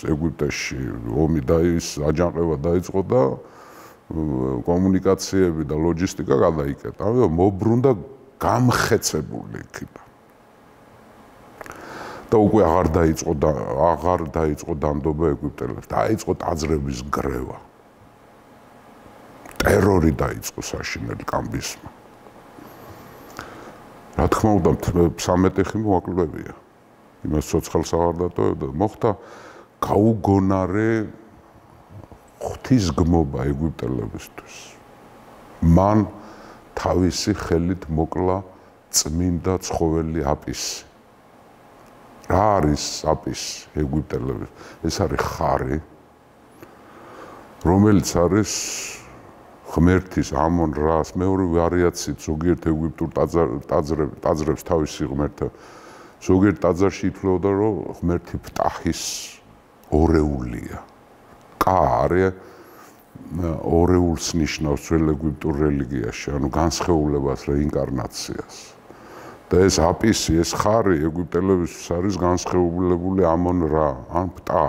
ეგვიპტეში ომი აჯანყება დაიწყო და კომუნიკაციები და ლოჯისტიკა გადაიკეტა. ამიტომ მობრუნდა გამხეცებული იქიდან. და უკვე აღარ დაიწყო დანდობა ეგვიპტელებს. დაიწყო ტაძრების გრევა. ტერორი დაიწყო საშინელი კამბისმა. რა თქმა უნდა, 13 მოაკლებია. იმას ცოცხალს აღარ დატოვებდა. მოხდა გაუგონარე ღვთისგმობა ეგვიპტელებისთვის. მან თავისი ხელით მოკლა წმინდა ცხოველი აპისი. რა არის აპისი ეგვიპტელების? ეს არის ხარი, რომელიც არის ღმერთის ამონ რას მეორე ვარიაციით ზოგიერთ ეგვიპტურ ტაძრებს თავისი ღმერთი. ზოგიერთ ტაძარში ითვლებოდა, რომ ღმერთი ფტაჰის ორეულია. კა არის ორეულს ნიშნავს ძველ ეგვიპტურ რელიგიაში, ანუ განსხეულებას, რეინკარნაციას. და ეს აპისი, ეს ხარი ეგვიპტელებისთვის არის განსხეულებული ამონ-რა, ან პტა,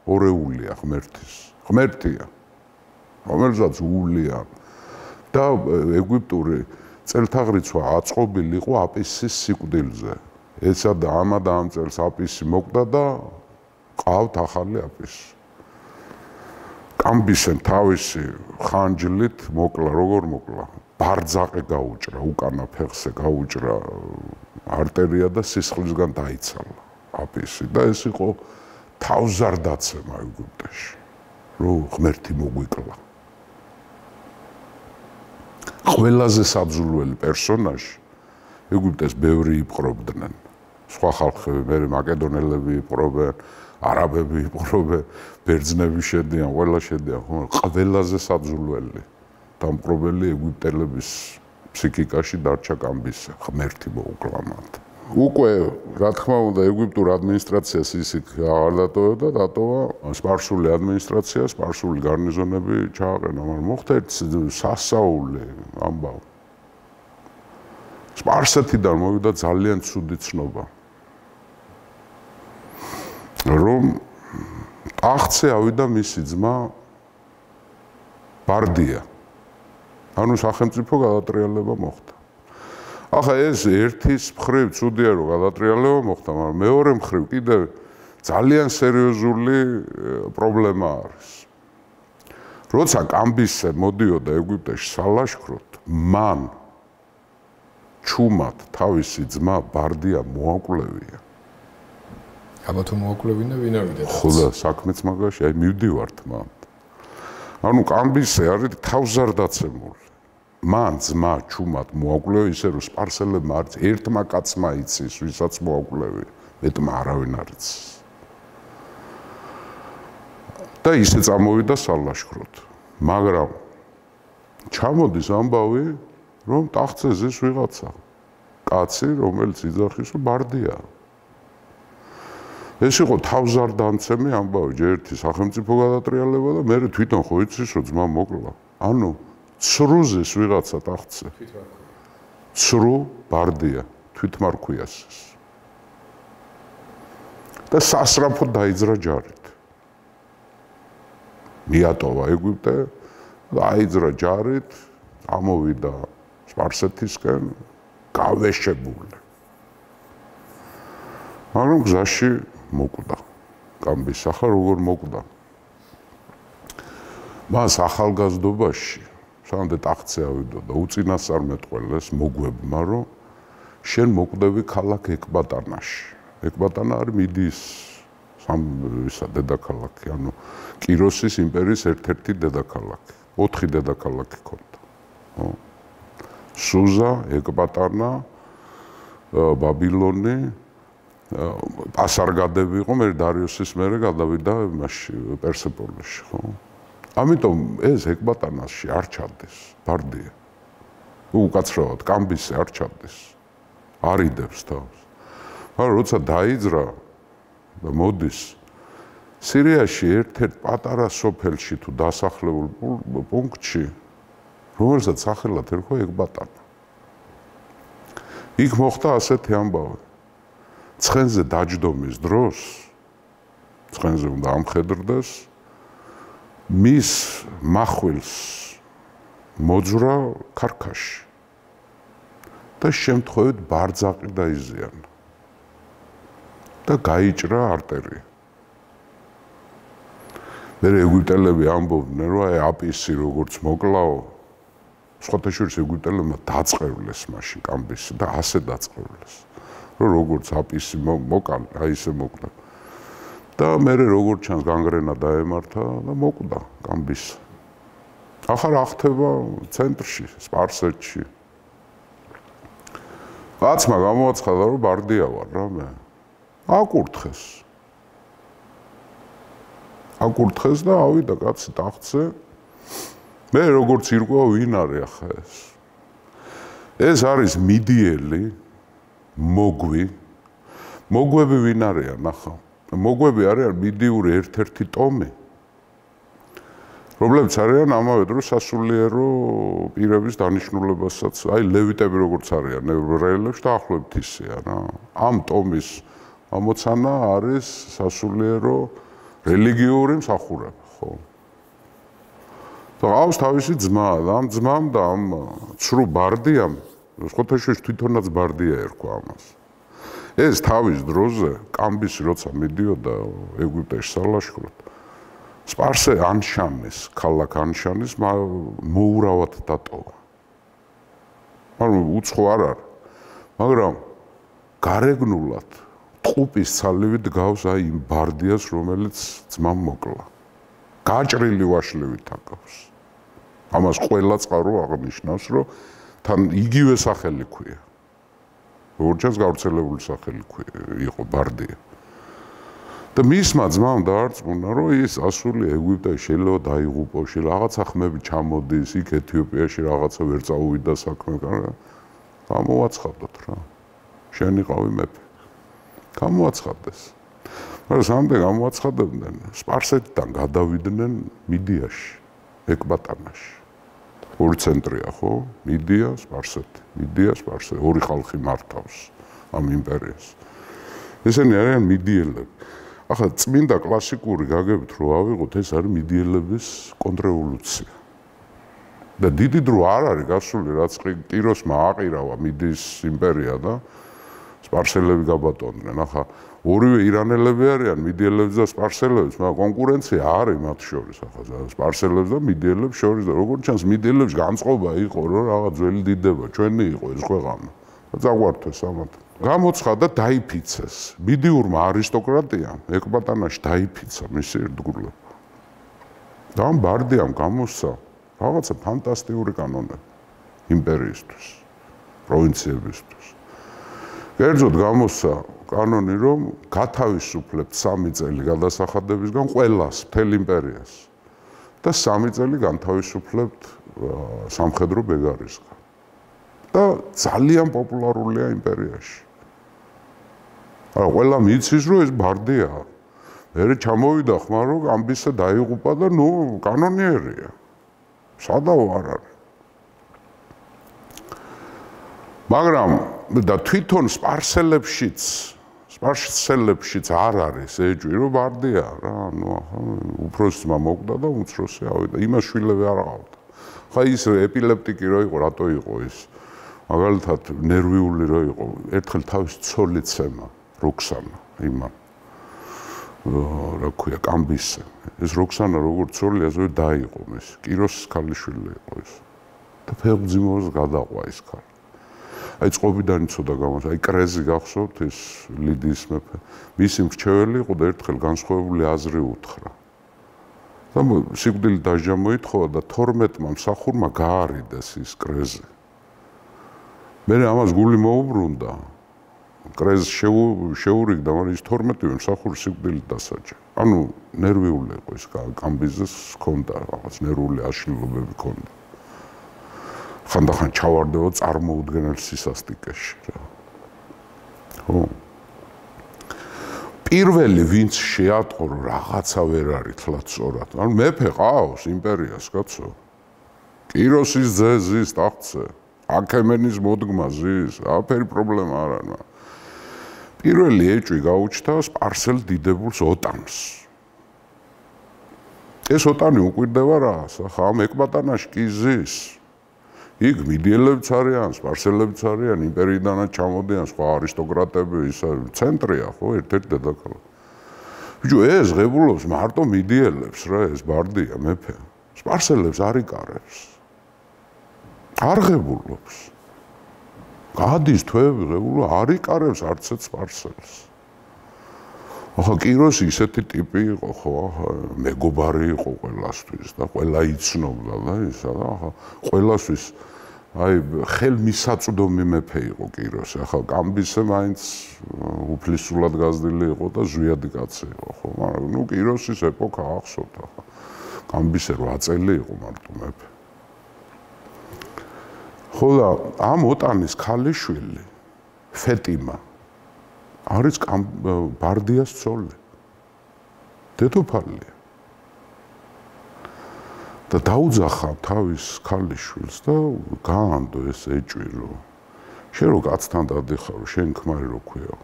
ორეულია ღმერთის. ღმერთია, რომელსაც უულია. და ეგვიპტური წელთაღრიცვა აწყობილი იყო აპისის სიკვდილზე. ეცა და ამა და ამ წელს აპისი მოკვდა და ყავთ ახალი აპისი. კამბისემ თავისი ხანჯლით მოკლა, როგორ მოკლა? ბარძაყი გაუჭრა, უკანა ფეხზე გაუჭრა არტერია და სისხლისგან დაიცალა აპისი და ეს იყო თავზარდაცემა ეგვიპტეში, რომ ღმერთი მოგვიკლა. ყველაზე საბრძოლველი პერსონაჟი ეგვიპტეს ბევრი იპყრობდნენ. სხვა ხალხები, მე მაკედონელები იპყრობენ, არაბები იპყრობენ, ბერძნები შედიან, ყველა შედიან, ხოლმე ყველაზე საბრძოლველი დამპყრობელი ეგვიპტელების ფსიქიკაში დარჩა კამბისე, ღმერთი მოუკლა მათ. უკვე, რა თქმა უნდა, ეგვიპტურ ადმინისტრაციას ისიც აღარ დატოვებდა, დატოვა სპარსული ადმინისტრაცია, სპარსული გარნიზონები ჩააყენა, მაგრამ მოხდა ერთ სასაული ამბავი. სპარსეთიდან მოვიდა ძალიან ცუდი ცნობა, რომ ტახტზე ავიდა მისი ძმა ბარდია. ანუ სახელმწიფო გადატრიალება მოხდა. ახლა ეს ერთის მხრივ ცუდია რომ გადატრიალება მოხდა, მაგრამ მეორე მხრივ კიდევ ძალიან სერიოზული პრობლემა არის. როცა კამბისე მოდიოდა ეგვიპტეში სალაშქროდ, მან ჩუმად თავისი ძმა ბარდია მოაკვლევია. აბა თუ მოაკვლევინა ვინ ავიდა? ხო, საქმეც მაგაში, აი მივდივართ მან. ანუ კამბისე არის თავზარდაცემული. მან ძმა ჩუმად მოაკვლევია, ისე რომ სპარსელებმა არც ერთმა კაცმა იცის, ვისაც მოაკვლევია, მეტმა არავინ არ იცის. და ისე წამოვიდა სალაშქროდ. მაგრამ ჩამოდის ამბავი, რომ ტახტზე ზის ვიღაცა კაცი, რომელიც იძახის, რომ ბარდია. ეს იყო თავზარდაცემი ამბავი, ჯერ ერთი სახელმწიფო გადატრიალება და მერე თვითონ ხო იცის, რომ ძმა მოკლა. ანუ ცრუზის ვიღაცა ტახტზე. ცრუ ბარდია, თვითმარქვიას. და სასრაფოდ დაიძრა ჯარით. მიატოვა ეგვიპტე და აიძრა ჯარით, ამოვიდა სპარსეთისკენ, გავეშებული. მაგრამ გზაში მოკვდა. კამბის ახლა როგორ მოკვდა? მას ახალგაზრდობაში სამდე ტახტზე ავიდა და უწინასწარმეტყველეს მოგვებმა, რომ შენ მოკვდები ქალაქ ეკბატანაში. ეკბატანა არის მიდიის დედაქალაქი, ანუ კიროსის იმპერიის ერთ-ერთი დედაქალაქი. 4 დედაქალაქი ჰქონდა. სუზა, ეკბატანა, ბაბილონი, პასარგადები იყო, მე დარიოსის მერე გადავიდა მასში პერსეპოლეში, ხო? ამიტომ ეს ეკბატანაში არ ჩადეს ბარდია. უკაცრავად კამბისე არ ჩადეს. არიდებს თავს. მაგრამ როცა დაიძრა და მოდის სირიაში ერთ-ერთ პატარა სოფელში თუ დასახლებულ პუნქტში, რომელსაც სახელად ერქვა ეკბატანა. იქ მოხდა ასეთი ამბავი. ცხენზე დაჯდომის დროს, ცხენზე უნდა ამხედრდეს, მის მახვილს მოძვრა ქარქაში და შემთხვევით ბარძაყი დაიზიანა და გაიჭრა არტერია. მე ეგვიპტელები ამბობდნენ, რომ აი აპისი როგორც მოკლაო, სხვათა შორის ეგვიპტელებმა დაწყევლეს მაშინ კამბისი და ასე დაწყევლეს, რომ როგორც აპისი მოკან, აი ესე მოკლა. და მე როგორც ჩანს განგრენა დაემართა და მოკვდა კამბისი. ახლა რა ხდება ცენტრში, სპარსეთში. კაცმა გამოაცხადა, რომ ბარდია ვარ რა მე. აკურთხეს. აკურთხეს და ავიდა კაცი ტახტზე. მე როგორც ირკვევა ვინ არის ახლა ეს. ეს არის მიდიელი, მოგვი. მოგვები ვინ არიან ახლა? მოგვები არიან მიდიური ერთ-ერთი ტომი, რომლებიც არიან ამავე დროს სასულიერო პირების დანიშნულებასაც, აი ლევიტები როგორც არიან ებრაელებში და ახლობთ ისეა რა. ამ ტომის ამოცანა არის სასულიერო რელიგიური მსახურება, ხო? და ყავს თავისი ძმა და ამ ძმამ და ამ ცრუ ბარდიამ, ხოთაშოშ თვითონაც ბარდია ერქვა ამას. ეს თავის დროზე კამბისი როცა მიდიოდა ეგვიპტეში სალაშქროდ, სპარსე ანშანის, ქალაქ ანშანის მოურავად დატოვა. ანუ უცხო არ არის, მაგრამ გარეგნულად ტყუპის ცალივით გავს აი იმ ბარდიას, რომელიც ძმამ მოკლა. გაჭრილი ვაშლივით აკავს. ამას ყველა წყარო აღნიშნავს, რომ თან იგივე სახელი ქვია. როგორც ჩანს გავრცელებული სახელი იყო ბარდია. და მისმა ძმამ დაარწმუნა, რომ ის ასული ეგვიპტეში შეიძლება დაიღუპო, რაღაცა ხმები ჩამოდის, იქ ეთიოპიაში რაღაცა ვერ წაუვიდა საქმე, გამოაცხადოთ რა. შენი ყავი მეფე. გამოაცხადდეს. მაგრამ სამდე გამოაცხადებდნენ, სპარსეთიდან გადავიდნენ მიდიაში, ეკბატანაში. ორი ცენტრია, ხო? მიდია, სპარსეთი. მიდია, სპარსეთი. ორი ხალხი მართავს ამ იმპერიას. ესენი არიან მიდიელები. ახლა წმინდა კლასიკური გაგებით რო ავიღოთ, ეს არის მიდიელების კონტრრევოლუცია. და დიდი დრო არ არის გასული, რაც კიროსმა აყირავა მიდიის იმპერია და სპარსელები გაბატონდნენ. ახლა ორივე ირანელები არიან, მიდიელებს და სპარსელებს, მაგრამ კონკურენცია არის მათ შორის, ახლა სპარსელებს და მიდიელებს შორის და როგორც ჩანს მიდიელებს განწყობა იყო, რომ რაღაც ძველი დიდება ჩვენი იყო ეს ქვეყანა. და წაგვართვეს ამათ. გამოცხადა დაიფიცეს. მიდიურმა არისტოკრატიამ ეკბატანაში დაიფიცა მისი ერთგულება. და ამ ბარდიამ გამოსცა რაღაცა ფანტასტიკური კანონები იმპერიისთვის, პროვინციებისთვის. კერძოდ გამოსცა კანონი, რომ გათავისუფლებთ 3 წელი გადასახადებისგან ყველას, მთელ იმპერიას და 3 წელი განთავისუფლებთ სამხედრო ბეგარისგან. და ძალიან პოპულარულია იმპერიაში. არა, ყველა მიცის, რომ ეს ბარდია. მერე ჩამოვიდა ხმა, რომ კამბისზე დაიღუპა და ნუ კანონიერია. სადაო არ არის. მაგრამ და თვითონ სპარსელებშიც არ არის ეჭვი, რომ ბარდია რა, ნუ უფროსი ძმა მოკვდა და უმცროსი ავიდა. იმას შვილები არ აყავდა. ხა ის ეპილეპტიკი რო იყო, რატო იყო ის? მაგალითად ნერვიული რო იყო, ერთხელ თავის ცოლი ცემა, როქსანა, იმან. რა ქვია, კამბისზე. ეს როქსანა როგორც ცოლი, ასევე დაიღო მის. კიროსის ქალიშვილი იყო ეს. და ფეხბძიმოს გადაყვა ის ქალი. აი წყობიდან იცოდა გამოს, აი კრეზი გახსოვთ ეს ლიდიის მეფე. მისი მრჩეველი იყო და ერთხელ განსხვავებული აზრი უთხრა. და სიკვდილით დასჯა მოითხოვა და 12-მა მსახურმა გაარიდეს ის კრეზი. მერე ამას გული მოუბრუნდა. კრეზს შეურიგდა, მაგრამ ის 12-ვე მსახური სიკვდილით დასაჯა. ანუ ნერვიული იყო ის კამბიზეს ჰქონდა რაღაც ნერვული აშლილობები ჰქონდა. ხანდახან ჩავარდება წარმოუდგენელ სისასტიკეში რა. ხო. პირველი ვინც შეატყო რომ რაღაცა ვერ არის თლაც სწორად. ანუ მეფე ყავს იმპერიას, კაცო. კიროსის ძე ზის ტახტზე. აქემენის მოდგმა ზის, აფერი პრობლემა არ არის. პირველი ეჭვი გაუჩნდა სპარსელ დიდებულს ოტანს. ეს ოტანი უყვირდება რას? ახლა ამ ეკბატანაში კი ზის. იქ მიდიელებიც არიან, სპარსელებიც არიან, იმპერიიდანაც ჩამოდიან სხვა არისტოკრატები, ის ცენტრია, ხო, ერთ-ერთი დედაქალაქი. ბიჭო, ეს ღებულობს მარტო მიდიელებს რა, ეს ბარდია მეფე. სპარსელებს არ იკარებს. არ ღებულობს. გადის თვეები ღებულო, არ იკარებს არც ერთ სპარსელს. ახლა კიროსი ისეთი ტიპი იყო, ხო, მეგობარი იყო ყველასთვის და ყველა იცნობდა და ისა და ახლა ყველასთვის აი ხელმისაწვდომი მეფე იყო კიროსი. ახლა კამბისე მაინც უფლისწულად გაზრდილი იყო და ზვიადი კაცი იყო, ხო, მაგრამ ნუ კიროსის ეპოქა ახსოვთ ახლა. კამბისე 8 წელი იყო მარტო მეფე. ხო და ამ ოტანის ქალიშვილი ფეტიმა არის ბარდიას ცოლი. დედოფალია. და დაუძახა თავის ქალიშვილს და გაანდო ეს ეჭვი, რომ შენ რო კაცთან დადიხარო, შენ ქმარი რო ქვია.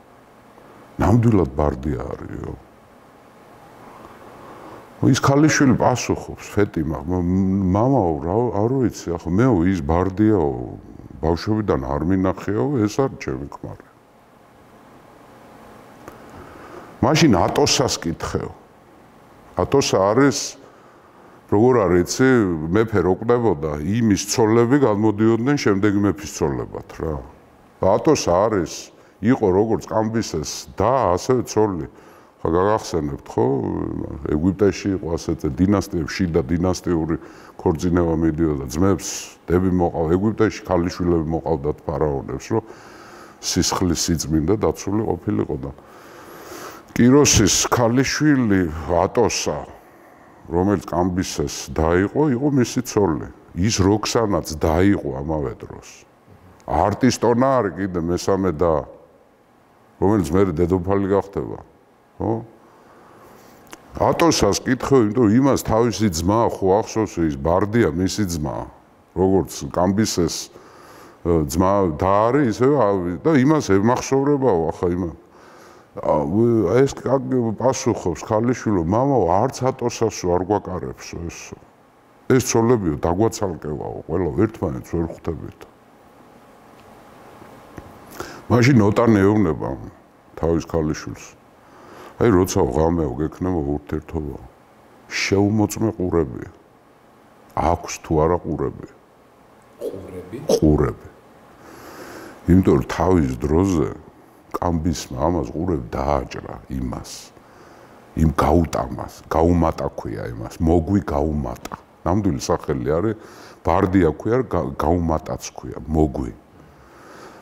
ნამდვილად ბარდია არისო. ის ქალიშვილი პასუხობს ფეტიმა, მამაო, არ ვიცი, ახლა მეო ის ბარდიაო, ბავშვობიდან არ მინახეაო, ეს არ ჩემი ქმარი. მაშინ ატოსას კითხეო. ატოსა არის როგორ არის იცი, მეფე რო კვდებოდა, იმის ცოლები გადმოდიოდნენ შემდეგი მეფის ცოლებად რა. ატოსა არის იყო როგორც კამბისეს და ასევე ცოლი. ხა გაგახსენებთ ხო? ეგვიპტეში იყო ასეთი დინასტიები, შიდა დინასტიური ქორწინება მიდიოდა, ძმებს დები მოყავ ეგვიპტეში, ქალიშვილები მოყავდათ ფარაონებს, რომ სისხლის სიწმინდა დაცული ყოფილიყო და კიროსის ქალიშვილი ატოსა, რომელიც კამბისეს დაიყო, იყო მისი ცოლი. ის როქსანაც დაიყო ამავე დროს. არტისტონა არის კიდე მესამე და რომელიც მე დედოფალი გახდება. ხო? ატოსას კითხე, იმიტომ იმას თავისი ძმა ხო ახსოვს, ის ბარდია მისი ძმა, როგორც კამბისეს ძმა და არის, ისე და იმას ემახსოვრებაო ახლა იმას. ეს პასუხობს ქალიშვილო, მამაო, არც ატოსას არ გვაკარებსო ესო. ეს ცოლებიო დაგვაცალკევაო, ყველა ერთმანეთს ვერ ხვდებით. მაშინ ოტანი ეუბნება თავის ქალიშვილს. აი როცა ღამეო გექნება ურთიერთობა, შეუმოწმე ყურებია. აქვს თუ არა ყურები? ყურები. იმიტომ რომ თავის დროზე კამბისმა ამას ყურები დააჭრა იმას. იმ გაუტამას, გაუმატა ქვია იმას, მოგვი გაუმატა. ნამდვილი სახელი არის ბარდია ქვია, გაუმატაც ქვია, მოგვი.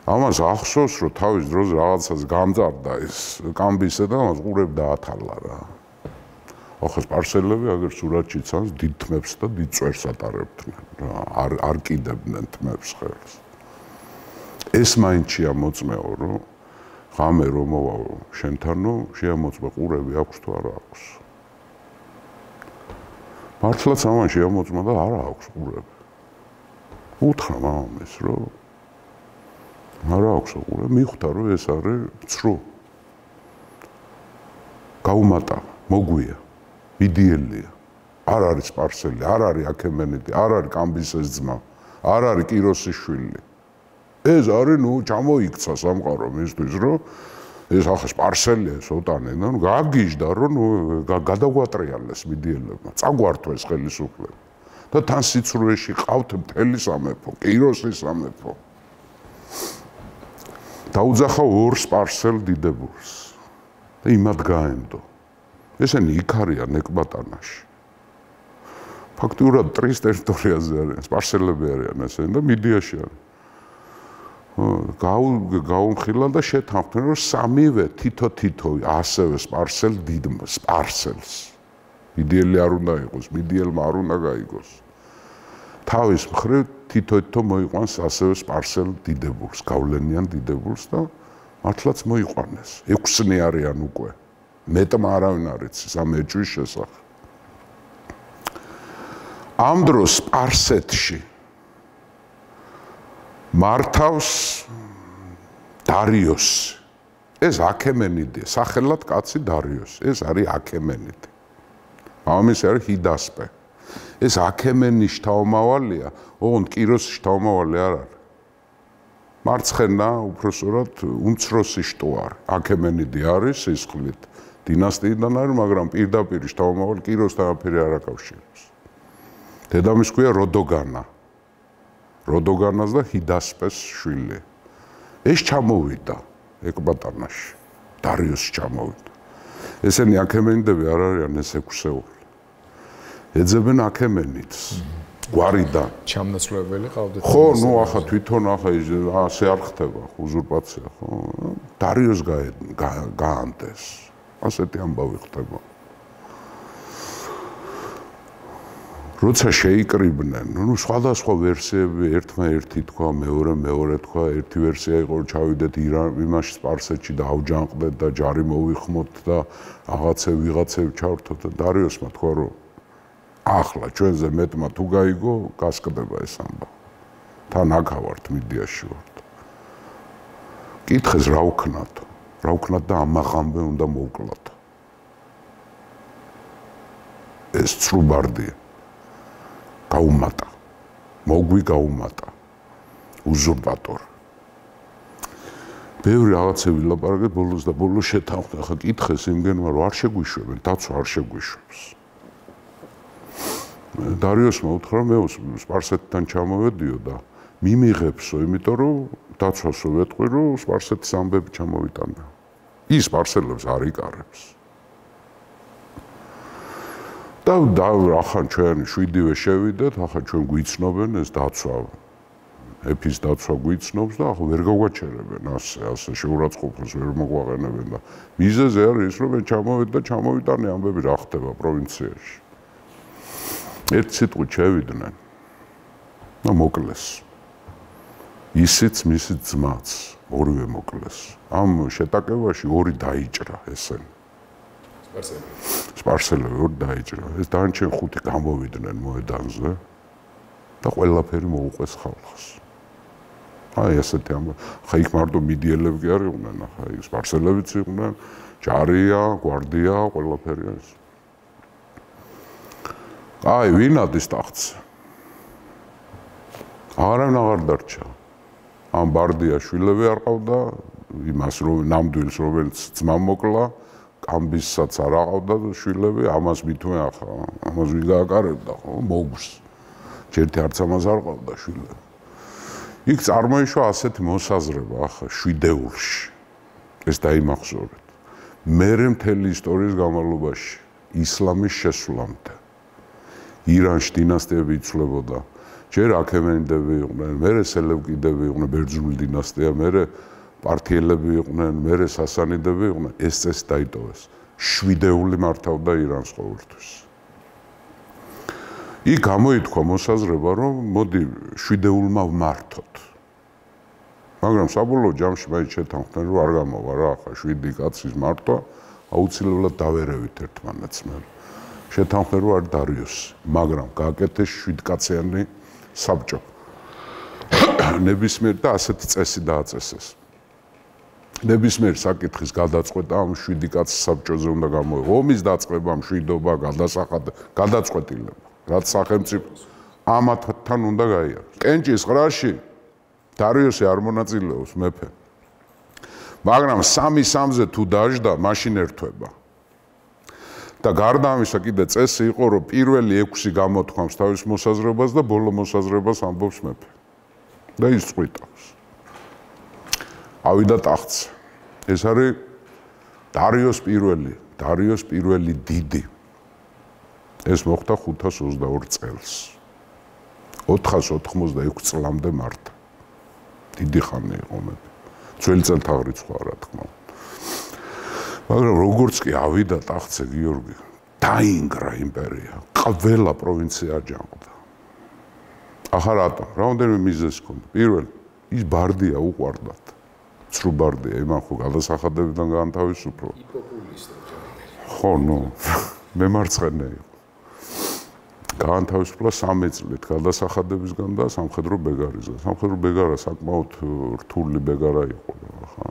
ამას ახსოვს, რომ თავის დროზე რაღაცას გამძარდა ეს კამბისე და ამას ყურები დაათალა რა. ახლა სპარსელები აგერ სურათში ცანს დიდ თმებს და დიდ წვერს ატარებდნენ რა, არ კიდებდნენ თმებს ხელს. ეს მაინც შეამოწმეო, რომ ღამე რომ მოვაო შენთანო, შეამოწმე ყურები აქვს თუ არა აქვს. მართლაც ამან შეამოწმა და არა აქვს ყურები. უთხრა მამამისს, რომ არა აქვს ყურები, მიხვდა რომ ეს არის ცრუ. გაუმატა, მოგვია, მიდიელია. არ არის სპარსელი, არ არის აქემენიდი, არ არის კამბისეს ძმა, არ არის კიროსის შვილი. ეს არის ნუ ჩამოიქცა სამყარო მისთვის, რომ ეს ახლა სპარსელია ეს ოტანი და ნუ გაგიჟდა, რომ ნუ გადაგვატრიალეს მიდიელებმა, წაგვართვეს ხელისუფლება. და თან სიცრუეში ყავთ მთელი სამეფო, კიროსის სამეფო. დაუძახა ორ სპარსელ დიდებულს და იმად გაენდო. ესენი იქ არიან ეკბატანაში. ფაქტიურად ტრის ტერიტორიაზე არიან, სპარსელები არიან ესენი და მიდიაში არიან. გაუმხილა და შეთანხმდნენ, რომ სამივე თითო ასევე სპარსელ დიდ სპარსელს. მიდიელი არ უნდა იყოს, მიდიელმა არ უნდა გაიგოს. თავის მხრივ თითო მოიყვანს ასევე სპარსელ დიდებულს, გავლენიან დიდებულს და მართლაც მოიყვანეს. 6 არიან უკვე. მეტმა არავინ არ იცის ამ ეჭვის შესახებ. ამ დროს სპარსეთში მართავს დარიოსი. ეს აქემენიდია, სახელად კაცი დარიოსი. ეს არის აქემენიდი. მამამისი არის ჰიდასპე. ეს აქემენის შთამომავალია, ოღონდ კიროსის შთამომავალი არ არის. მარცხენა უпроსორად უმცროსი შტო არის. აქემენიდი არის სისხლით დინასტიიდან არის, მაგრამ პირდაპირ შთამომავალი კიროსთან არაფერი არ აკავშირებს. დედამისს ქვია როდოგანა. როდოგანას და ჰიდასპეს შვილი. ეს ჩამოვიდა ეკბატანაში. დარიოსი ჩამოვიდა. ესენი აქემენიდები არ არიან ეს 6-ეული. ეძებენ აქემენიდს. გვარიდან. ჩამნაცვლებელი ყავდეთ. ხო, ნუ ახლა თვითონ ახლა ასე არ ხდება უზურპაცია, ხო? დარიოს გაანდეს. ასეთი ამბავი ხდება. როცა შეიკრიბნენ, ნუ სხვადასხვა ვერსიები, ერთმა ერთი თქვა, მეორე თქვა, ერთი ვერსია იყო, რომ ჩავიდეთ იმაში სპარსეთში და ავჯანყდეთ და ჯარი მოვიხმოთ და ვიღაცები ჩავრთოთ და დარიოსმა თქვა, რომ ახლა ჩვენზე მეტმა თუ გაიგო, გასკდება ეს ამბავი. თან აქა ვართ, მიდიაში ვართ. კითხეს რა ვქნათ და ამაღამბე უნდა მოვკლათ. ეს ცრუბარდია. გაუმატა. მოგვი გაუმატა. უზურპატორი. ბევრი რაღაცები ლაპარაკეთ ბოლოს და ბოლოს შეთანხმდა. ხა კითხეს იმგენმა რომ არ შეგვიშვებენ, დაცვა არ შეგვიშვებს. დარიოსმა უთხრა მე სპარსეთთან ჩამოვედიო და მიმიღებსო, იმიტომ რომ დაცვასო ვეტყვი რომ სპარსეთის ამბები ჩამოვიტანა. ის სპარსელებს არ იკარებს. და ახან ჩვენ 7-ვე შევიდეთ, ახან ჩვენ გვიცნობენ ეს დაცვა. ეფის დაცვა გვიცნობს და ახლა ვერ გავაჩერებენ ასე შეურაცხყოფას ვერ მოგვაყენებენ და მიზეზი არის ის რომ მე ჩამოვედი და ჩამოვიტანე ამბები რა ხდება პროვინციაში. ერთ სიტყვით შევიდნენ და მოკლეს. ისიც მისი ძმაც ორივე მოკლეს. ამ შეტაკებაში ორი დაიჭრა ესენი. სპარსელები ორი დაიჭრა. ეს დანარჩენ 5 გამოვიდნენ მოედანზე და ყველაფერი მოუყვეს ხალხს. აი ესეთი ამბავი. ხა იქ მარტო მიდიელები კი არ იყვნენ, ხა ის სპარსელებიც იყვნენ, ჯარია, გვარდია, ყველაფერი ეს. აი ვინ ადის ტახტზე? აღარ დარჩა. ამ ბარდია შვილები არ ყავდა, იმას რომ ნამდვილს რომელიც ძმა მოკლა, კამბისაც არ აყავდა შვილები, ამას მithumე ახლა, ამას ვინ გააკარებდა, ხო, მოგს. ჯერთი არც ამას არ ყავდა შვილები. იქ წარმოიშვა ასეთი მოსაზრება ახლა შვიდეულში. ეს დაიმახსოვრეთ. მერე მთელი ისტორიის განმავლობაში ისლამის შესვლამდე ირანში დინასტიები იცვლებოდა. ჯერ აქემენიდები იყვნენ, მერე სელევკიდები იყვნენ, ბერძნული დინასტია, მერე პართიელები იყვნენ, მერე სასანიდები იყვნენ, ეს წესი დაიტოვეს. შვიდეული მართავდა ირანს ყოველთვის. იქ გამოითქვა მოსაზრება, რომ მოდი შვიდეულმა ვმართოთ. მაგრამ საბოლოო ჯამში მაინც შეთანხმდნენ, რომ არ გამოვა რა, ახლა 7 კაცის მართვა, აუცილებლად დავერევით ერთმანეთს მე. შეთანხმდნენ, რომ არ დარიოსი, მაგრამ გააკეთეს 7 კაციანი საბჭო. ნებისმიერ და ასეთი წესი დააწესეს. ნებისმიერ საკითხის გადაწყვეტა ამ 7 კაცის საბჭოზე უნდა გამოიღო. ომის დაწყება, მშვიდობა, გადაწყვეტილება, რაც სახელმწიფოს ამათთან უნდა გაიაროს. კენჭის ყრაში დარიოსი არ მონაწილეობს მეფე. მაგრამ 3-3-ზე თუ დაждდა, მაშინ ერთვება. და გარდა ამისა კიდე წესი იყო, რომ პირველი 6 გამოთქვამს თავის მოსაზრებას და ბოლო მოსაზრებას ამბობს მეფე. და ის წვიტავს. ავიდა ტახტზე. ეს არის დარიოს პირველი დიდი. ეს მოხდა 522 წელს. 486 წლამდე მართა. დიდი ხანი იყო მეფე. ძველი წელთაღრიცხვა რა თქმა უნდა. მაგრამ როგორც კი ავიდა ტახტზე გიორგი, დაინგრა იმპერია. ყველა პროვინცია აჯანყდა. ახლა რატომ? რამდენიმე მიზეზი ჰქონდა. პირველი, ის ბარდია უყვარდათ. ცრუბარდია, იმან ხო გადასახადებიდან გაანთავისუფლა. ხო, ნუ, მემარცხენე იყო. გაანთავისუფლა 3 წლით გადასახადებისგან და სამხედრო ბეგარისგან. სამხედრო ბეგარა საკმაოდ რთული ბეგარა იყო. ახლა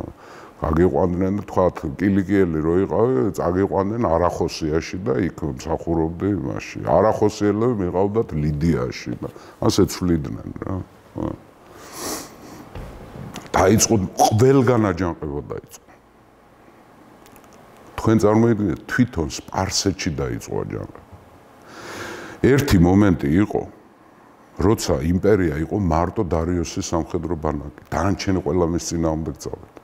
გაგიყვანდნენ და თქვათ კილიკიელი რო იყავი, წაგიყვანდნენ არახოსიაში და იქ მსახურობდი იმაში. არახოსიელები მიყავდათ ლიდიაში და ასე ცვლიდნენ რა. დაიწყო ყველგან აჯანყება დაიწყო. თქვენ წარმოიდგინეთ, თვითონ სპარსეთში დაიწყო აჯანყება. ერთი მომენტი იყო, როცა იმპერია იყო მარტო დარიოსის სამხედრო ბანაკი. დანარჩენი ყველა მის წინააღმდეგ წავიდა.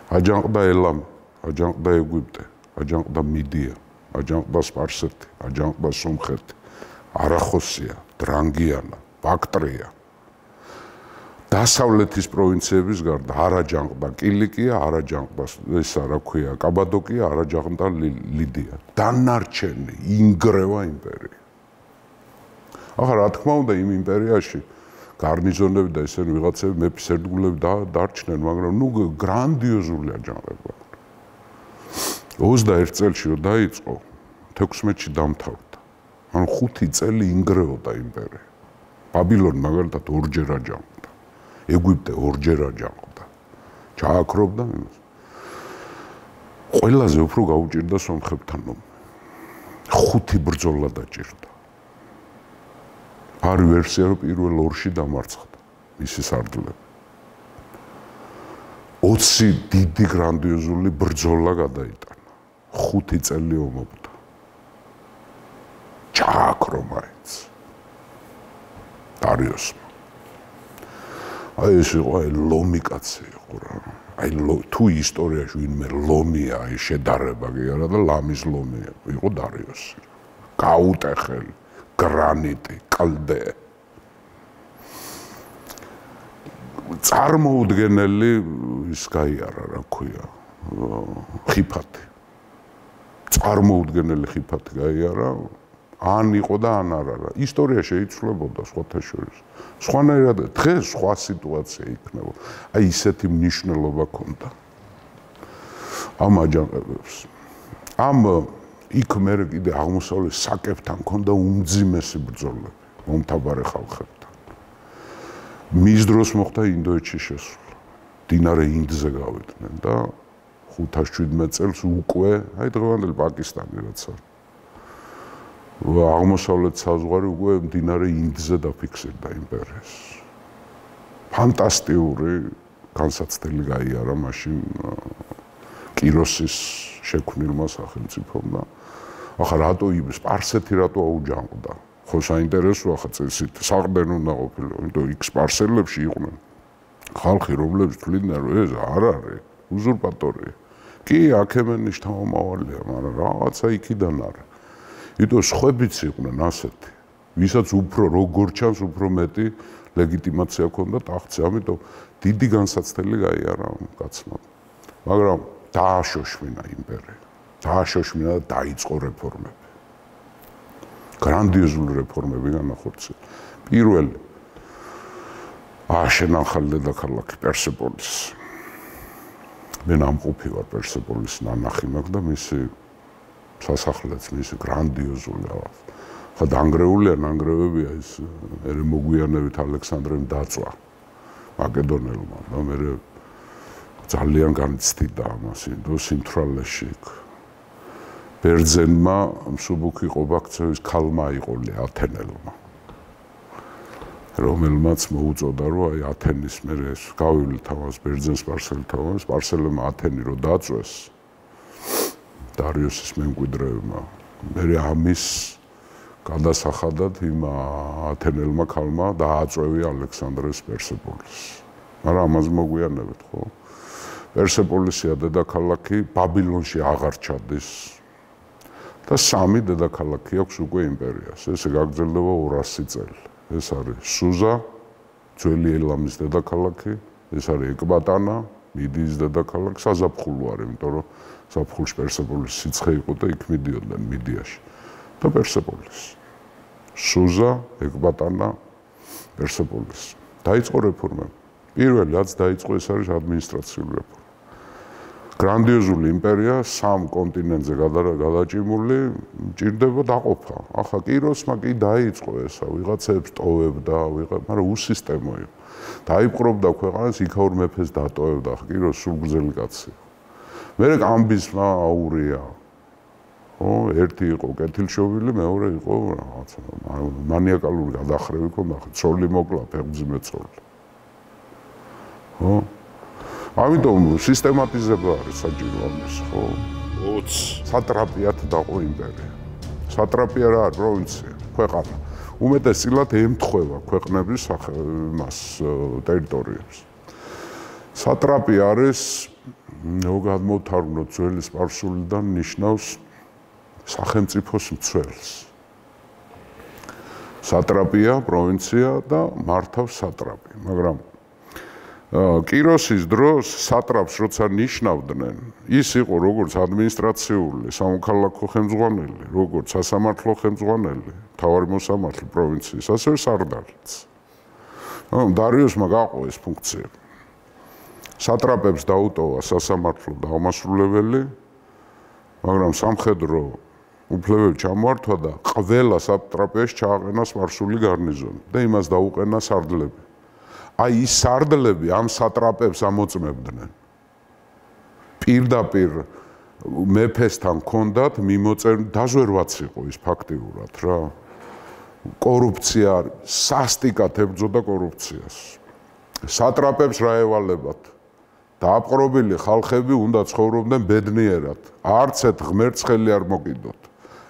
აჯანყდა ელამი, აჯანყდა ეგვიპტე, აჯანყდა მიდია, აჯანყდა სპარსეთი, აჯანყდა სომხეთი, არახოსია, დრანგიანა, ბაქტრია. დასავლეთის პროვინციების გარდა არაჯანყდა კილიკია, არაჯანყდა ესა რა ქვია, კაბადოკია, არაჯანყდა ლიდია. დანარჩენი ინგრევა იმპერია. ახლა რა თქმა უნდა იმ იმპერიაში გარნიზონები და ესენი ვიღაცები მეფის ერთგულები დარჩნენ, მაგრამ ნუ გრანდიოზული აჯანყება. 21 წელში რო დაიწყო, 16-ში დამთავრდა. ანუ 5 წელი ინგრეოდა იმპერია. ბაბილონი მაგალითად ორჯერ აჯანყდა. ეგვიპტე ორჯერ აჯანყდა. ჩააქრობდა იმას. ყველაზე უფრო გაუჭირდა სომხებთან ომი. 5 ბრძოლა დაჭირდა. არის ვერსია, რომ პირველ ორში დამარცხდა მისი სარდლები. 20 დიდი გრანდიოზული ბრძოლა გადაიტანა. 5 წელი ომობდა. ჩააქრო მაინც. დარიოსმა. აი ეს იყო ლომი კაცი იყო რა. აი თუ ისტორიაში ვინმე ლომია, აი შედარება კი არა და ლამის ლომია იყო დარიოსი. გაუტეხელი, გრანიტი, კლდე. წარმოუდგენელი ის გაიარა, რა ქვია, ხიფათი. წარმოუდგენელი ხიფათი გაიარა, ან იყო და ან არ არა. ისტორია შეიცვლებოდა სხვათა შორის. სხვანაირად დღეს სხვა სიტუაცია იქნება. აი ისეთი მნიშვნელობა ჰქონდა ამ აჯანყებებს. ამ იქ მე კიდე აღმოსავლეთ საკებთან ჰქონდა უმძიმესი ბრძოლები მომთაბარე ხალხებთან. მის დროს მოხდა ინდოეთში შესვლა. მდინარე ინდზე გავიდნენ და 517 წელს უკვე აი დღევანდელი პაკისტანი რაც არის. აღმოსავლეთ საზღვარი უკვე მდინარე ინდზე დაფიქსირდა იმპერიას. ფანტასტიკური განსაცდელი გაიარა მაშინ კიროსის შექმნილმა სახელმწიფომ და ახლა რატო სპარსეთი რატო აუჯანყდა? ხო საინტერესოა ხა წესით საყრდენ უნდა ყოფილიყო, იმიტომ იქ სპარსელებში იყვნენ ხალხი, რომლებიც თვლიდნენ რომ ეს არ არის უზურპატორია. კი, აქემენი შთამომავალია, მაგრამ რაღაცა იქიდან არის. იმიტომ სხვებიც იყვნენ ასეთი, ვისაც უფრო როგორ ჩანს, უფრო მეტი ლეგიტიმაცია ჰქონდა ტახტზე, ამიტომ დიდი განსაცდელი გაიარა ამ კაცმა. მაგრამ დააშოშმინა იმპერია. დააშოშმინა და დაიწყო რეფორმები. გრანდიოზული რეფორმები განახორციელა. პირველი ააშენა ახალი დედაქალაქი პერსეპოლის. მე ნამყოფი ვარ პერსეპოლის ნანახი მაქვს და მისი სასახლეც მისი გრანდიოზული რაღაც. ხა დანგრეულია, ნანგრევებია ის მერე მოგვიანებით ალექსანდრემ დაწვა მაკედონელმა და მერე ძალიან განიცდიდა ამას ინდო სინთრალეში. ბერძენმა მსუბუქი ყობაქცევის ქალმა აიყოლე ათენელმა. რომელმაც მოუწოდა რომ აი ათენის მერე გავივლით ამას ბერძენ სპარსელთან, სპარსელებმა ათენი რო დაწვეს დარიოსის მემკვიდრეებმა. მერე ამის გადასახადად იმ ათენელმა ქალმა დააწვევი ალექსანდრეს პერსეპოლის. მაგრამ ამაზე მოგვიანებით, ხო? პერსეპოლისია დედაქალაქი ბაბილონში აღარ ჩადის და 3 დედაქალაქი აქვს უკვე იმპერიას. ესე გაგრძელდება 200 წელი. ეს არის სუზა, ძველი ელამის დედაქალაქი, ეს არის ეკბატანა, მიდიის დედაქალაქი, საზაფხულო არის, იმიტომ რომ ზაფხულში პერსეპოლის სიცხე იყო და იქ მიდიოდნენ მიდიაში. და პერსეპოლის. სუზა, ეკბატანა, პერსეპოლის. დაიწყო რეფორმები. პირველი რაც დაიწყო ეს არის ადმინისტრაციული რეფორმა. გრანდიოზული იმპერია 3 კონტინენტზე გადაჭიმული, ჭირდება დაყოფა. ახლა კიროსმა კი დაიწყო ესა, ვიღაცებს ტოვებდა, მაგრამ უსისტემო იყო. დაიპყრობდა ქვეყანას, იქაურ მეფეს დატოვებდა. ახლა კიროს სულგრძელი კაცი. მერე კამბისმა აურია. ხო, ერთი იყო კეთილშობილი, მეორე იყო რაღაცა მანიაკალური გადახრევი ქონდა, ცოლი მოკლა, ფეხმძიმე ცოლი. ხო? ამიტომ სისტემატიზება არის საჭირო ამის, ხო? 20 სატრაპიად დაყო იმპერია. სატრაპია რა არის? პროვინცია, ქვეყანა. უმეტესწილად ემთხვევა ქვეყნების მას ტერიტორიებს. სატრაპი არის გადმოვთარგმნოთ ძველი სპარსულიდან ნიშნავს სახელმწიფოს მცველს. სატრაპია, პროვინცია და მართავს სატრაპი, მაგრამ კიროსის დროს სატრაპს როცა ნიშნავდნენ, ის იყო როგორც ადმინისტრაციული სამოქალაქო ხელმძღვანელი, როგორც სასამართლო ხელმძღვანელი, მთავარი მოსამართლე პროვინციის, ასევე სარდალიც. დარიოსმა გაყო ეს ფუნქციები. სატრაპებს დაუტოვა სასამართლო დაუმასრულებელი, მაგრამ სამხედრო უფლებები ჩამოართვა და ყველა სატრაპიაში ჩააყენა სპარსული გარნიზონი და იმას დაუყენა სარდლები. აი ის სარდლები ამ სატრაპებს ამოწმებდნენ. პირდაპირ მეფესთან ჰქონდათ მიმოწერილი, დაზვერვაც იყო ის ფაქტიურად რა. კორუფცია, სასტიკად ებრძოდა კორუფციას. სატრაპებს რა ევალებათ? დააპყრობილი ხალხები უნდა ცხოვრობდნენ ბედნიერად. არც ერთ ღმერთს ხელი არ მოკიდოთ.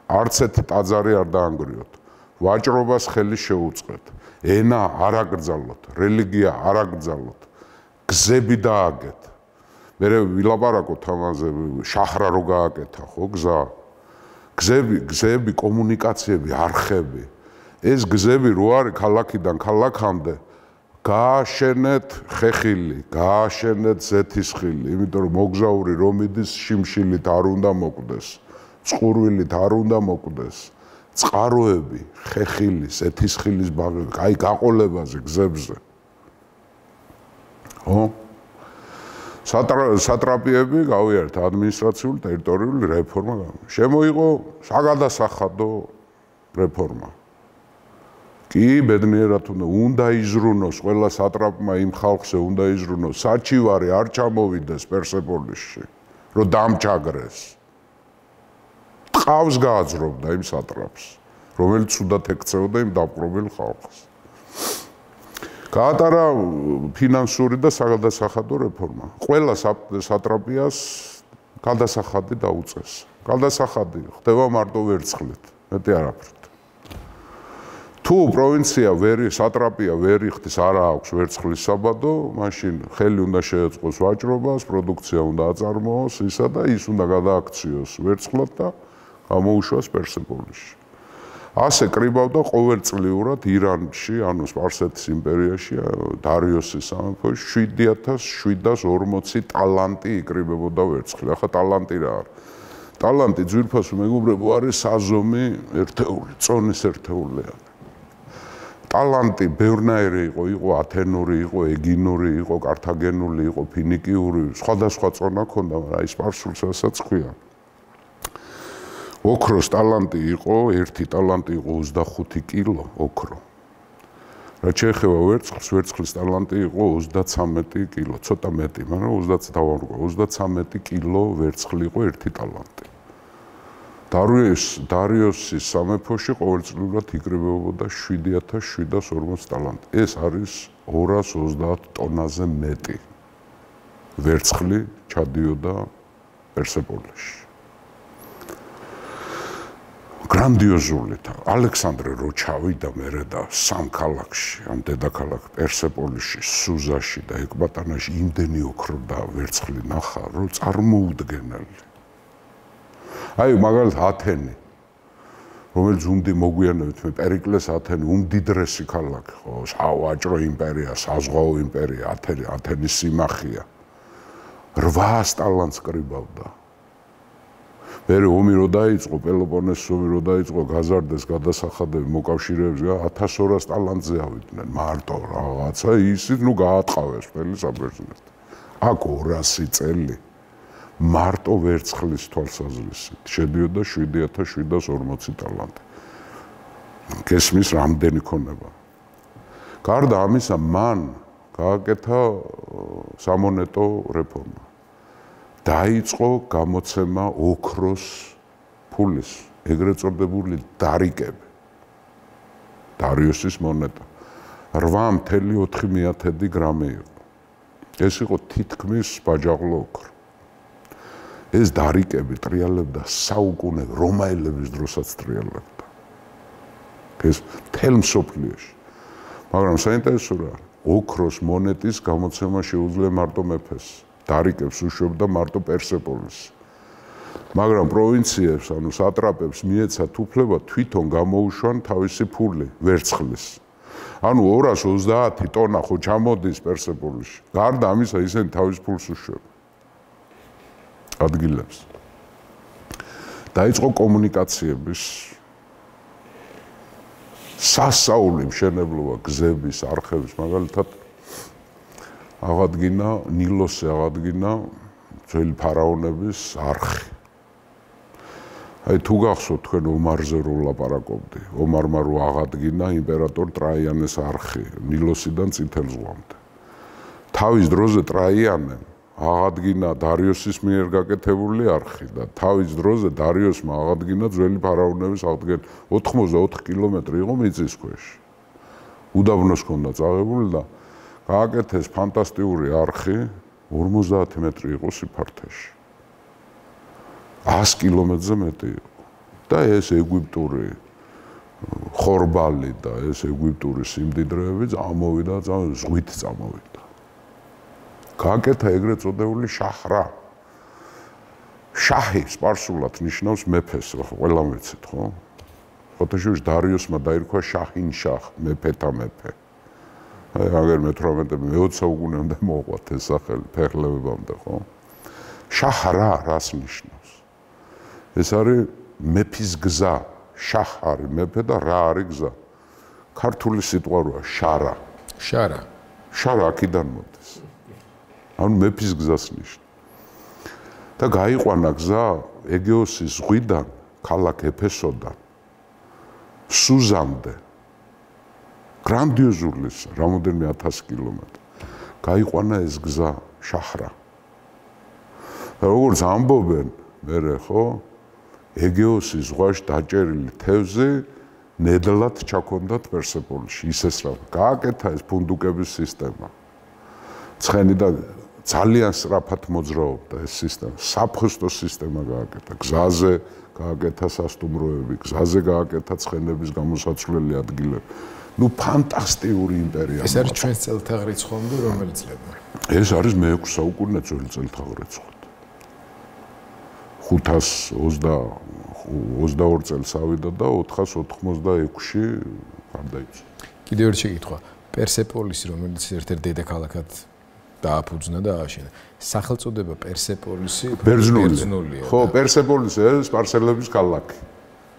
არც ერთ ტაძარი არ დაანგრიოთ. ვაჭრობას ხელი შეუწყეთ. ენა არ აკრძალოთ, რელიგია არ აკრძალოთ. გზები დააგეთ. მე ვილაპარაკოთ ამაზე, შაჰრა რო გააკეთა, ხო, გზა. გზები, კომუნიკაციები, არხები. ეს გზები რო არის ქალაქიდან ქალაქამდე, გააშენეთ ხეხილი, გააშენეთ ზეთისხილი, იმიტომ რომ მოგზაური რომ მიდის შიმშილით არ უნდა მოკვდეს, წყურვილით არ უნდა მოკვდეს. წყაროები, ხეხილი, ზეთისხილის ბაღები, აი გაყოლებაზე გზებზე. ხო? სატრაპიები გავიარეთ ადმინისტრაციული ტერიტორიული რეფორმა. შემოიღო საგადასახადო რეფორმა. კი, ბედნიერად უნდა იზრუნოს, ყველა სატრაპმა იმ ხალხზე უნდა იზრუნოს, საჩივარი არ ჩამოვიდეს პერსეპოლისში, რომ დამჭაგრეს. ყავს გააძრობდა იმ სატრაპს, რომელიც ცუდად ექცეოდა იმ დაპყრობილ ხალხს. გაატარა ფინანსური და საგადასახადო რეფორმა. ყველა სატრაპიას გადასახადი დაუწეს. გადასახადი ხდება მარტო ვერცხლით, მეტი არაფრით. თუ პროვინცია სატრაპია ვერ იხდის, არა აქვს ვერცხლის საბადო, მაშინ ხელი უნდა შეეწყოს ვაჭრობას, პროდუქცია უნდა აწარმოოს, ისა და ის უნდა გადააქციოს ვერცხლად და გამოუშვას პერსეპოლისში. ასე კრიბავდა ყოველწლიურად ირანში, ანუ სპარსეთის იმპერიაში, დარიოსის სამეფოში 7740 ტალანტი იკრიბებოდა ვერცხლი. ახლა ტალანტი რა არის? ტალანტი ძვირფასო მეგობრებო არის საზომი ერთეული, წონის ერთეული არის. ტალანტი ბევრნაირი იყო ათენური, იყო ეგინური, იყო კართაგენული, იყო ფინიკიური, სხვადასხვა წონა ჰქონდა, მაგრამ აი სპარსულსაც ქვია. ოქროს ტალანტი იყო, ერთი ტალანტი იყო 25 კილო ოქრო. რაც შეეხება ვერცხლს, ვერცხლის ტალანტი იყო 33 კილო, ცოტა მეტი, მაგრამ 33 კილო ვერცხლი იყო ერთი ტალანტი. დარიოსის სამეფოში ყოველწლიურად იკრიბებოდა 7740 ტალანტი. ეს არის 230 ტონაზე მეტი ვერცხლი ჩადიოდა პერსეპოლისში. გრანდიოზული ალექსანდრე რო ჩავიდა მერე და სამ ქალაქში, ამ დედაქალაქ პერსეპოლისში, სუზაში და ეკბატანაში იმდენი ოქრო და ვერცხლი ნახა, რომ წარმოუდგენელი. აი მაგალითად ათენი, რომელიც უმდი მოგვიანებით მე პერიკლეს ათენი, უმდიდრესი ქალაქი, ხო, სავაჭრო იმპერია, საზღვაო იმპერია, ათენის სიმახია. 800 ტალანტს კრიბავდა. მერე ომი რო დაიწყო, პელოპონესის ომი რო დაიწყო, გაზარდეს გადასახადები მოკავშირეებს 1200 ტალანტზე ავიდნენ მარტო რაღაცა, ისიც ნუ გაატყავეს მთელი საბერძნეთი. აქ 200 წელი მარტო ვერცხლის თვალსაზრისით შედიოდა 7740 ტალანტი. გესმის რამდენი ქონება. გარდა ამისა, მან გააკეთა სამონეტო რეფორმა. დაიწყო გამოცემა ოქროს ფულის, ეგრეთ წოდებული დარიკები. დარიოსის მონეტა 8.4 გრამი იყო. ეს იყო თითქმის ბაჯაღლო ოქრო. ეს დარიკები ტრიალებდა საუკუნე რომაელების დროსაც ტრიალებდა. ეს მთელ მსოფლიოში. მაგრამ საინტერესო რა, ოქროს მონეტის გამოცემა შეუძლია მარტო მეფეს. დარიკებს უშვებდა მარტო პერსეპოლისს. მაგრამ პროვინციებს, ანუ სატრაპებს მიეცათ უფლება თვითონ გამოუშვან თავისი ფული, ვერცხლის. ანუ 230 ტონა ხო ჩამოდის პერსეპოლიში. გარდა ამისა ისინი თავის ფულს უშვებენ. ადგილებს. დაიწყო კომუნიკაციების სასაული მშენებლობა, გზების, არხების, მაგალითად აღადგინა ნილოსზე აღადგინა ძველი ფარაონების არხი. აი თუ გახსოვთ თქვენ ომარზე რო ვლაპარაკობდი, ომარმა რო აღადგინა იმპერატორ ტრაიანეს არხი ნილოსიდან წითელ ზღვამდე. თავის დროზე ტრაიანემ აღადგინა დარიოსის მიერ გაკეთებული არხი და თავის დროზე დარიოსმა აღადგინა ძველი ფარაონების აღდგენ 84 კილომეტრი იყო მიწისქვეშ. უდაბნოს ჰქონდა წაღებული და გააკეთეს ფანტასტიკური არხი 50 მეტრი იყო სიფართეში. 100 კილომეტრზე მეტი იყო. და ეს ეგვიპტური ხორბალი და ეს ეგვიპტური სიმდიდრეები წამოვიდა, ზღვით წამოვიდა. გააკეთა ეგრეთ წოდებული შაჰრა. შაჰი სპარსულად ნიშნავს მეფეს, ყველა მეცეთ, ხო? ხოთაშვილის დარიოსმა დაირქვა შაჰინ შაჰ, მეფეთა მეფე. აი აგერ მე-18 საუკუნემდე მოყვათ ეს სახელი ფეხლებებამდე, ხო? შაჰრა რას ნიშნავს? ეს არის მეფის გზა, შაჰ არის მეფე და რა არის გზა. ქართული სიტყვა როა შარა. შარა. შარა აქედან მოდის. ანუ მეფის გზას ნიშნავს. და გაიყვანა გზა ეგეოსის ზღვიდან, ქალაქ ეფესოდან სუზამდე. გრანდიოზული, რამოდენიმე 1000 კილომეტრი. გაიყვანა ეს გზა შაჰრა. და როგორც ამბობენ, მერე ხო, ეგეოსის ზღვაში დაჭერილი თევზი ნედლად ჩაქონდათ პერსეპოლიში, ისეს რა. გააკეთა ეს ფუნდუკების სისტემა. ცხენი და ძალიან სწრაფად მოძრაობდა ეს სისტემა. საფხისტო სისტემა გააკეთა. გზაზე გააკეთა სასტუმროები, გზაზე გააკეთა ცხენების გამოსაცვლელი ადგილები. ნუ ფანტასტიკური იმპერია. ეს არის ჩვენს წელთაღრიცხვამდე რომელი წლები? ეს არის მე-6 საუკუნე ძველი წელთაღრიცხვი. 522 წელს ავიდა და 486-ში გარდაიცვალა. კიდევ ერთი შეკითხვა. პერსეპოლისი, რომელიც ერთ-ერთ დედაქალაქად დააფუძნა და ააშენა. სახელწოდება პერსეპოლისი ბერძნულია. ხო, პერსეპოლისი ეს სპარსელების ქალაქი.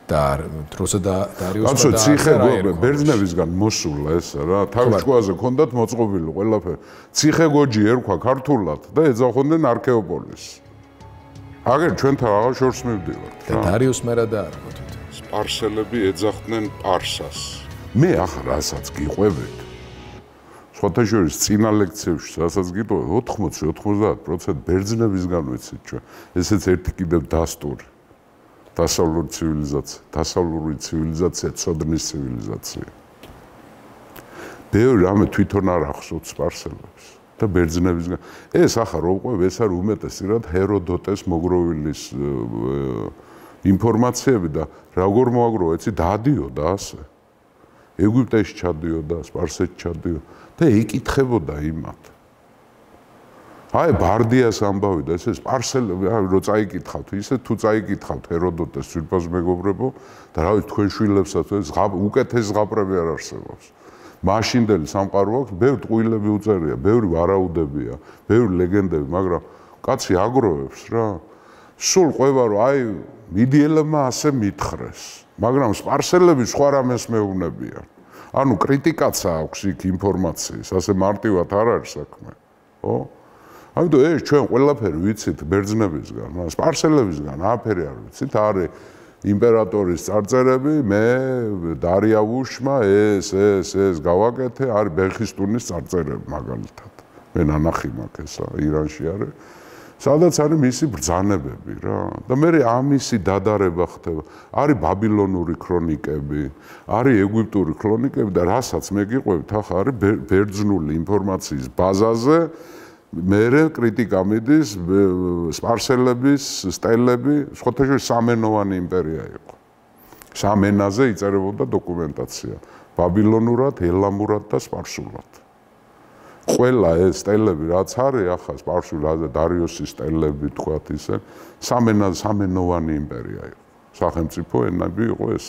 და დროსა და დარიოსმა კაცო, ციხე ბერძნებისგან მოსულა ეს რა. თავის შუაზე ქონდათ მოწყობილი ყველაფერი. ციხე გოჯი ერქვა ქართულად და ეძახოდნენ არქეოპოლისს. აგერ ჩვენთან აღარ შორს მივდივართ რა. და დარიოსმა რა დაარქვა თვითონ? სპარსელები ეძახდნენ პარსას. მე ახლა რასაც გიყვებით. სხვათაშორის წინა ლექციებში რასაც გიტყვევით 80-90% ბერძნებისგან ვიცით ჩვენ. ესეც ერთი კიდევ დასტური. დასავლური ცივილიზაცია, ცოდნის ცივილიზაცია. ბევრი რამე თვითონ არ ახსოვთ სპარსელებს და ბერძნებისგან. ეს ახლა რო ყვევ, ეს არის უმეტესად ჰეროდოტეს მოგროვილის ინფორმაციები და როგორ მოაგროვა, იცი, დადიოდა ასე. ეგვიპტეში ჩადიოდა, სპარსეთში ჩადიოდა და ეკითხებოდა იმათ. აი ბარდიას ამბავი და ესე სპარსელები, რო წაიკითხავთ, ისე თუ წაიკითხავთ ჰეროდოტეს ძვირფას მეგობრებო და რა ვიცი თქვენ შვილებსაც ეს უკეთეს ზღაპრები არ არსებობს. მაშინდელი სამყარო აქვს, ბევრი ტყუილები უწერია, ბევრი ვარაუდებია, ბევრი ლეგენდები, მაგრამ კაცი აგროვებს რა. სულ ყვება რომ აი მიდიელებმა ასე მითხრეს, მაგრამ სპარსელები სხვა რამეს მეუბნებიან. ანუ კრიტიკაც აქვს იქ ინფორმაციის, ასე მარტივად არ არის საქმე, ხო? ამიტომ ეს ჩვენ ყველაფერი ვიცით ბერძნებისგან, სპარსელებისგან არაფერი არ ვიცით, არის იმპერატორის წარწერები, მე დარიავუშმა ეს გავაკეთე, არის ბეხისტუნის წარწერები მაგალითად. მე ნანახი მაქვს ესა ირანში არის. სადაც არის მისი ბრძანებები რა და მე ამისი დადარება ხდება. არის ბაბილონური ქრონიკები, არის ეგვიპტური ქრონიკები და რასაც მე გიყვებით ახლა არის ბერძნული ინფორმაციის ბაზაზე მერე კრიტიკა მიდის სპარსელების სტელები, სხვათაშორის სამენოვანი იმპერია იყო. სამ ენაზე იწერებოდა დოკუმენტაცია. ბაბილონურად, ელამურად და სპარსულად. ყველა ეს სტელები რაც არის ახლა სპარსულაზე დარიოსის სტელები თქვათ ისე სამენოვანი იმპერია იყო. სახელმწიფო ენები იყო ეს.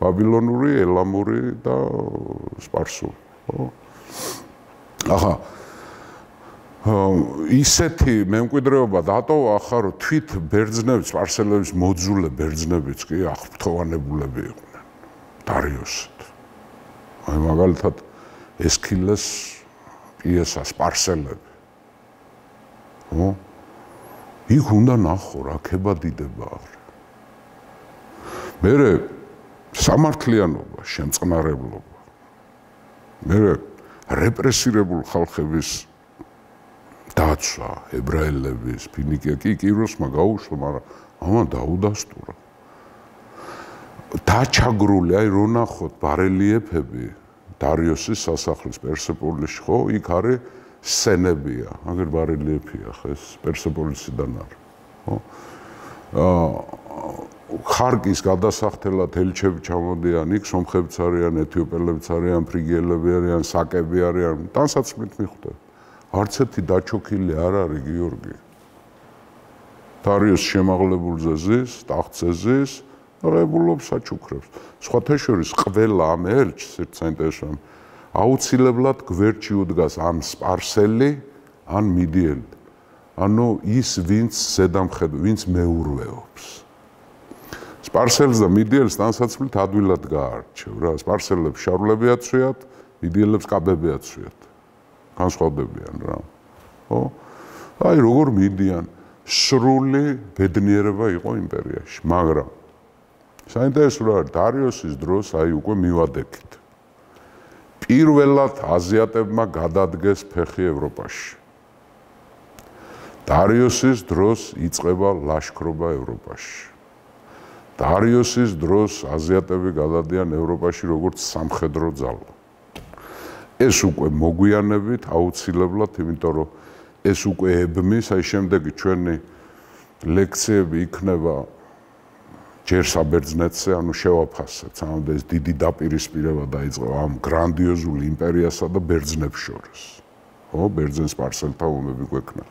ბაბილონური, ელამური და სპარსული, ხო? ახლა ისეთი მემკვიდრეობა დატოვა ახლა რომ თვით ბერძნები, სპარსელების მოძულე ბერძნებიც კი აღფრთოვანებულები იყვნენ დარიოსით. აი მაგალითად ესქილეს პიესა სპარსელები. ხო? იქ უნდა ნახო რა ქება დიდება არის. მერე სამართლიანობა, შემწყნარებლობა. მერე რეპრესირებულ ხალხების დაცვა, ებრაელების, ფინიკია კი კიროსმა გაუშვა, მაგრამ ამან დაუდასტურა. დაჩაგრული, აი რო ნახოთ ბარელიეფები დარიოსის სასახლის პერსეპოლიში, ხო? იქ არის სცენებია, აგერ ბარელიეფია, ხო, ეს პერსეპოლისიდან არის, ხო? ხარკის გადასახდელად ელჩები ჩამოდიან, იქ სომხებიც არიან, ეთიოპელებიც არიან, ფრიგიელები არიან, საკები არიან, ტანსაცმლით მიხვდება. არც ერთი დაჩოქილი არ არის გიორგი. დარიოს შემაღლებულზე ზის, ტახტზე ზის, ღებულობს საჩუქრებს. სხვათა შორის ყველა ამ ელჩს საინტერესოა აუცილებლად გვერდში უდგას ან სპარსელი, ან მიდიელი. ანუ ის ვინც ზედამხედვ, ვინც მეურვეობს. სპარსელს და მიდიელს ტანსაცმლით ადვილად გაარჩევ რა. სპარსელებს შარვლები აცვიათ, მიდიელებს კაბები აცვიათ. განსხვავდებიან რა. ხო? აი როგორ მიდიან, სრული ბედნიერება იყო იმპერიაში, მაგრამ საინტერესო რა არის, დარიოსის დროს აი უკვე მივადექით. პირველად აზიატებმა გადადგეს ფეხი ევროპაში. დარიოსის დროს იწყება ლაშქრობა ევროპაში. დარიოსის დროს აზიატები გადადიან ევროპაში როგორც სამხედრო ძალა. ეს უკვე მოგვიანებით აუცილებლად, იმიტომ რომ ეს უკვე ებმის, აი შემდეგი ჩვენი ლექციები იქნება ჯერ საბერძნეთზე, ანუ შევაფასებთ, სანამ ეს დიდი დაპირისპირება დაიწყო ამ გრანდიოზული იმპერიასა და ბერძნებს შორის. ხო, ბერძენ-სპარსელთა ომები გვექნა.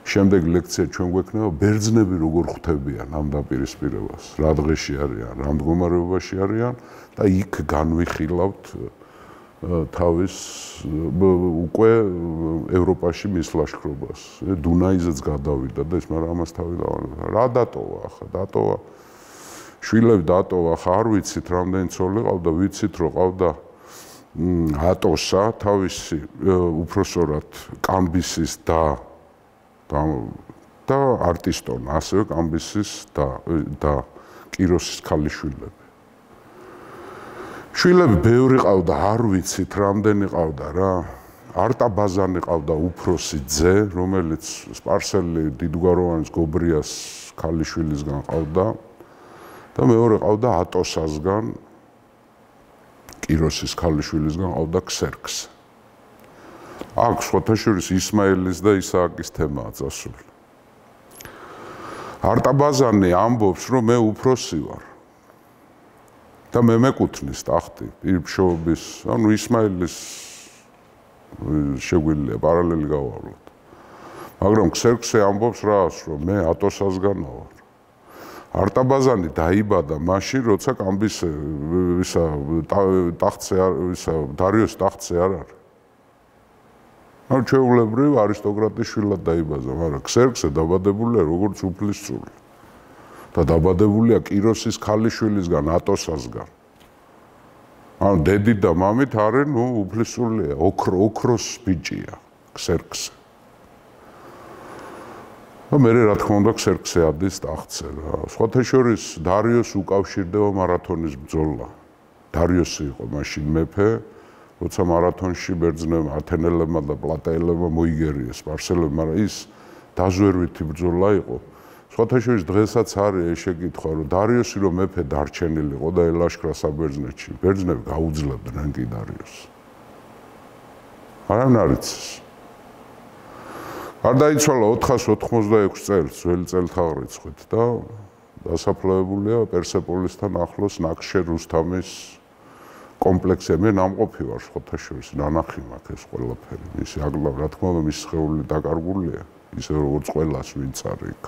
შემდეგი ლექცია ჩვენ გვექნება ბერძნები როგორ ხვდებიან ამ დაპირისპირებას, რა დღეში არიან, რა მდგომარეობაში არიან და იქ განვიხილავთ თავის უკვე ევროპაში მის ლაშქრობას. დუნაიზეც გადავიდა და ეს მაგრამ ამას თავი დავანებდა. რა დატოვა ახლა? დატოვა შვილები დატოვა, ახლა არ ვიცით რამდენი ცოლი ყავდა, ვიცით რომ ყავდა ატოსა, თავისი უფროსორად კამბისის და არტისტონა, ასევე კამბისის და კიროსის ქალიშვილები. შვილები ბევრი ყავდა, არ ვიცით რამდენი ყავდა რა. არტაბაზანი ყავდა უფროსი ძე, რომელიც სპარსელი დიდგვაროვანის გობრიას ქალიშვილისგან ყავდა და მეორე ყავდა ატოსასგან, კიროსის ქალიშვილისგან ყავდა ქსერქსე. აქ სხვათა შორის ისმაილის და ისააკის თემაა წასული. არტაბაზანი ამბობს, რომ მე უფროსი ვარ. და მე მეკუთვნის ტახტი პირშობის, ანუ ისმაილის შეგვიძლია პარალელი გავავლოთ. მაგრამ ქსერქსე ამბობს რას, რომ მე ატოსასგანა ვარ. არტაბაზანი დაიბადა მაშინ, როცა კამბის ტახტზე დარიოს ტახტზე არ არის. ანუ ჩვეულებრივ არისტოკრატის შვილად დაიბადა, მაგრამ ქსერქსე დაბადებულია როგორც უფლისწული. და დაბადებულია კიროსის ქალიშვილისგან, ატოსასგან. ანუ დედი და მამით არის, ნუ უფლისწულია, ოქროს ბიჭია, ქსერქსე. და მე რა თქმა უნდა ქსერქსე ადის ტახტზე რა. სხვათა შორის დარიოს უკავშირდება მარათონის ბრძოლა. დარიოსი იყო მაშინ მეფე, როცა მარათონში ბერძნებმა, ათენელებმა და პლატეელებმა მოიგერიეს სპარსელებმა, მაგრამ ის დაზვერვითი ბრძოლა იყო. სხვათა შორის დღესაც არის ეს შეკითხვა, რომ დარიოსი რომ მეფე დარჩენილიყო და ელაშქრა საბერძნეთში, ბერძნები გაუძლებდნენ კი დარიოსს. არავინ არ იცის. გარდაიცვალა 486 წელს ძველი წელთაღრიცხვით და დასაფლავებულია პერსეპოლისთან ახლოს ნაკშე რუსთამის კომპლექსზე. მე ნამყოფი ვარ სხვათა შორის, ნანახი მაქვს ეს ყველაფერი. მისი აგლა, რა თქმა უნდა, მისი სხეული დაკარგულია, ისე როგორც ყველას ვინც არის იქ.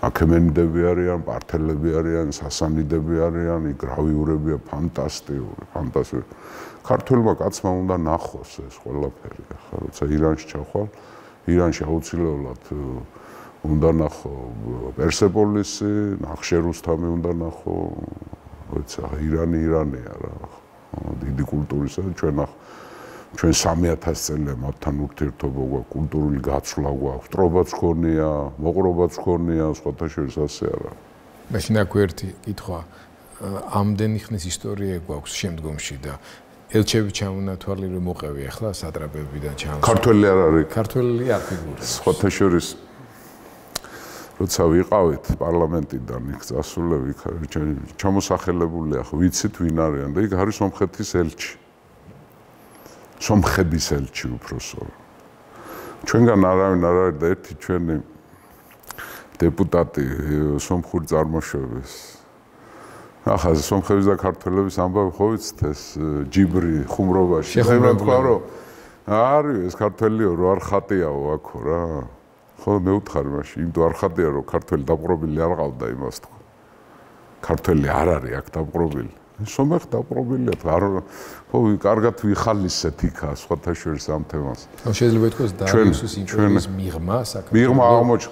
აქემენიდები არიან, პართელები არიან, სასანიდები არიან, გრავიურებია ფანტასტიკური. ქართველმა კაცმა უნდა ნახოს ეს ყველაფერი. ახლა როცა ირანში ჩახვალ, ირანში აუცილებლად უნდა ნახო პერსეპოლისი, ნახშირუსთამი უნდა ნახო. როცა ირანია რა. დიდი კულტურისა ჩვენ 3000 წელია მათთან ურთიერთობა გვაქვს, კულტურული გაცვლა გვაქვს, ტრობაც ქონია, მოყრობაც ქონია, სხვათა შორის ასე არა. მაშინ აქ ერთი კითხვა, ამდენი ხნის ისტორია გვაქვს შემდგომში და ელჩები ჩამონათვალე რომ მოყევი ახლა სატრაპებიდან ჩამოს. ქართველი არ არის. ქართველი არ ფიგურებს. სხვათა შორის როცა ვიყავით პარლამენტიდან იქ წასულები, ჩამოსახელებული ახლა ვიცით ვინ არიან და იქ არის სომხეთის ელჩი. სომხების ელჩი უფროსო. ჩვენგან არავინ არ არის და ერთი ჩვენი დეპუტატი სომხური წარმოშობის. ახლა სომხების და ქართველების ამბავი ხო ვიცით ეს ჯიბრი ხუმრობაში. მე ვთქვა რომ არის ეს ქართველიო რო არ ხატიაო აქო რა. ხო მე ვთხარი მაშინ იმიტომ არ ხატია რომ ქართველი დაპყრობილი არ ყავდა იმას თქვა. ქართველი არ არის აქ დაპყრობილი. სომეხ დაპყრობილია ხო კარგად ვიხალისეთ იქა სხვათა შორის ამ თემას. შეიძლება ითქვას დარიუსის იმპერიის მიღმა საქართველოს. მიღმა აღმოჩნდა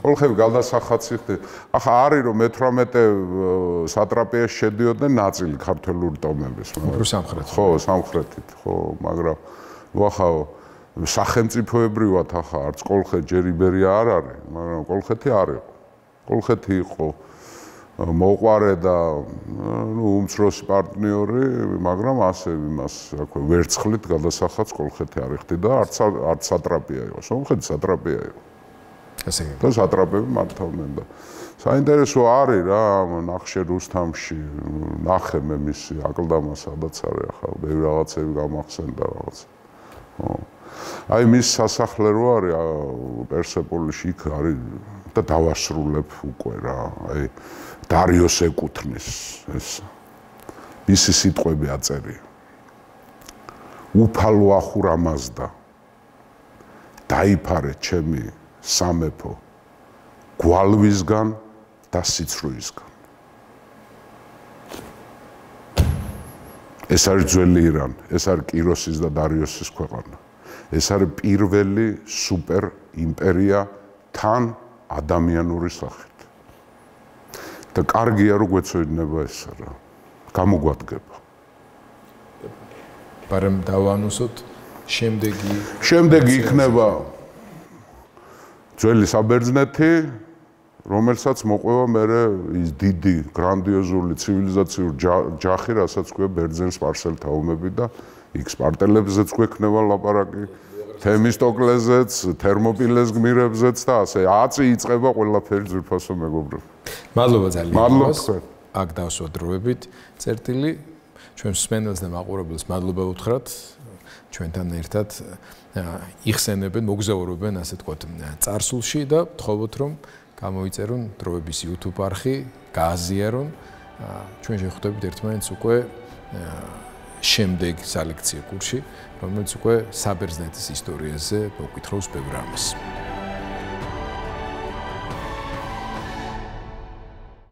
კოლხები გადასახაცი ხდება. ახლა არის რომ მე-18 სატრაპიაში შედიოდნენ ნაწილი ქართველური ტომების. უფრო სამხრეთით. ხო, სამხრეთით, ხო, მაგრამ ახლა სახელმწიფოებრივად ახლა არც კოლხეთი ჯერ იბერია არ არის, მაგრამ კოლხეთი არ იყო. კოლხეთი იყო მოყვარე და უმცროსი პარტნიორი, მაგრამ ასე იმას აქვე ვერცხლით გადასახაც კოლხეთი არ იხდიდა და არც სატრაპია იყო. სომხეთი სატრაპია იყო. ასე და სატრაპები მართავდნენ და საინტერესო არის რა ნახშირ-რუსთამში ნახე მე მისი აკლდამა სადაც არის ახლა ბევრი რაღაცები გამახსენდა რაღაც. ხო. აი მის სასახლე რო არის პერსეპოლიში იქ არის და დავასრულებ უკვე რა. აი დარიოს ეკუთვნის ეს მისი სიტყვები აწერია. უფალო ახურამაზდა დაიფარე ჩემი სამეფო გვალვისგან და სიცრუისგან. ეს არის ძველი ირანი, ეს არის კიროსის და დარიოსის ქვეყანა. ეს არის პირველი სუპერ იმპერია თან ადამიანური სახით. და კარგია რომ გვეცოდინება ეს რა. გამოგვადგება. მაგრამ დავანუსოთ შემდეგი იქნება ძველი საბერძნეთი, რომელსაც მოყვება მერე ის დიდი გრანდიოზული ცივილიზაციური ჯახი, რასაც ქვია ბერძენ-სპარსელთა ომები და იქ სპარტელებზეც გვექნება ლაპარაკი, თემისტოკლეზეც, თერმოპილეს გმირებზეც და ასე აწი იწყება ყველაფერი ძვირფასო მეგობრებო. მადლობა ძალიან. მადლობა თქვენ. აქ დავსვა დროებით წერტილი. ჩვენ მსმენელს და მაყურებელს მადლობა უთხრათ. ჩვენთან ერთად იხსენებენ, მოგზაურობენ ასე თქვათ წარსულში და ვთხოვოთ რომ გამოიწერონ დროების YouTube არხი, გააზიარონ. ჩვენ შევხვდებით ერთმანეთს უკვე შემდეგ სალექციო კურსში, რომელიც უკვე საბერძნეთის ისტორიაზე მოგვითხრობს ბევრ რამეს.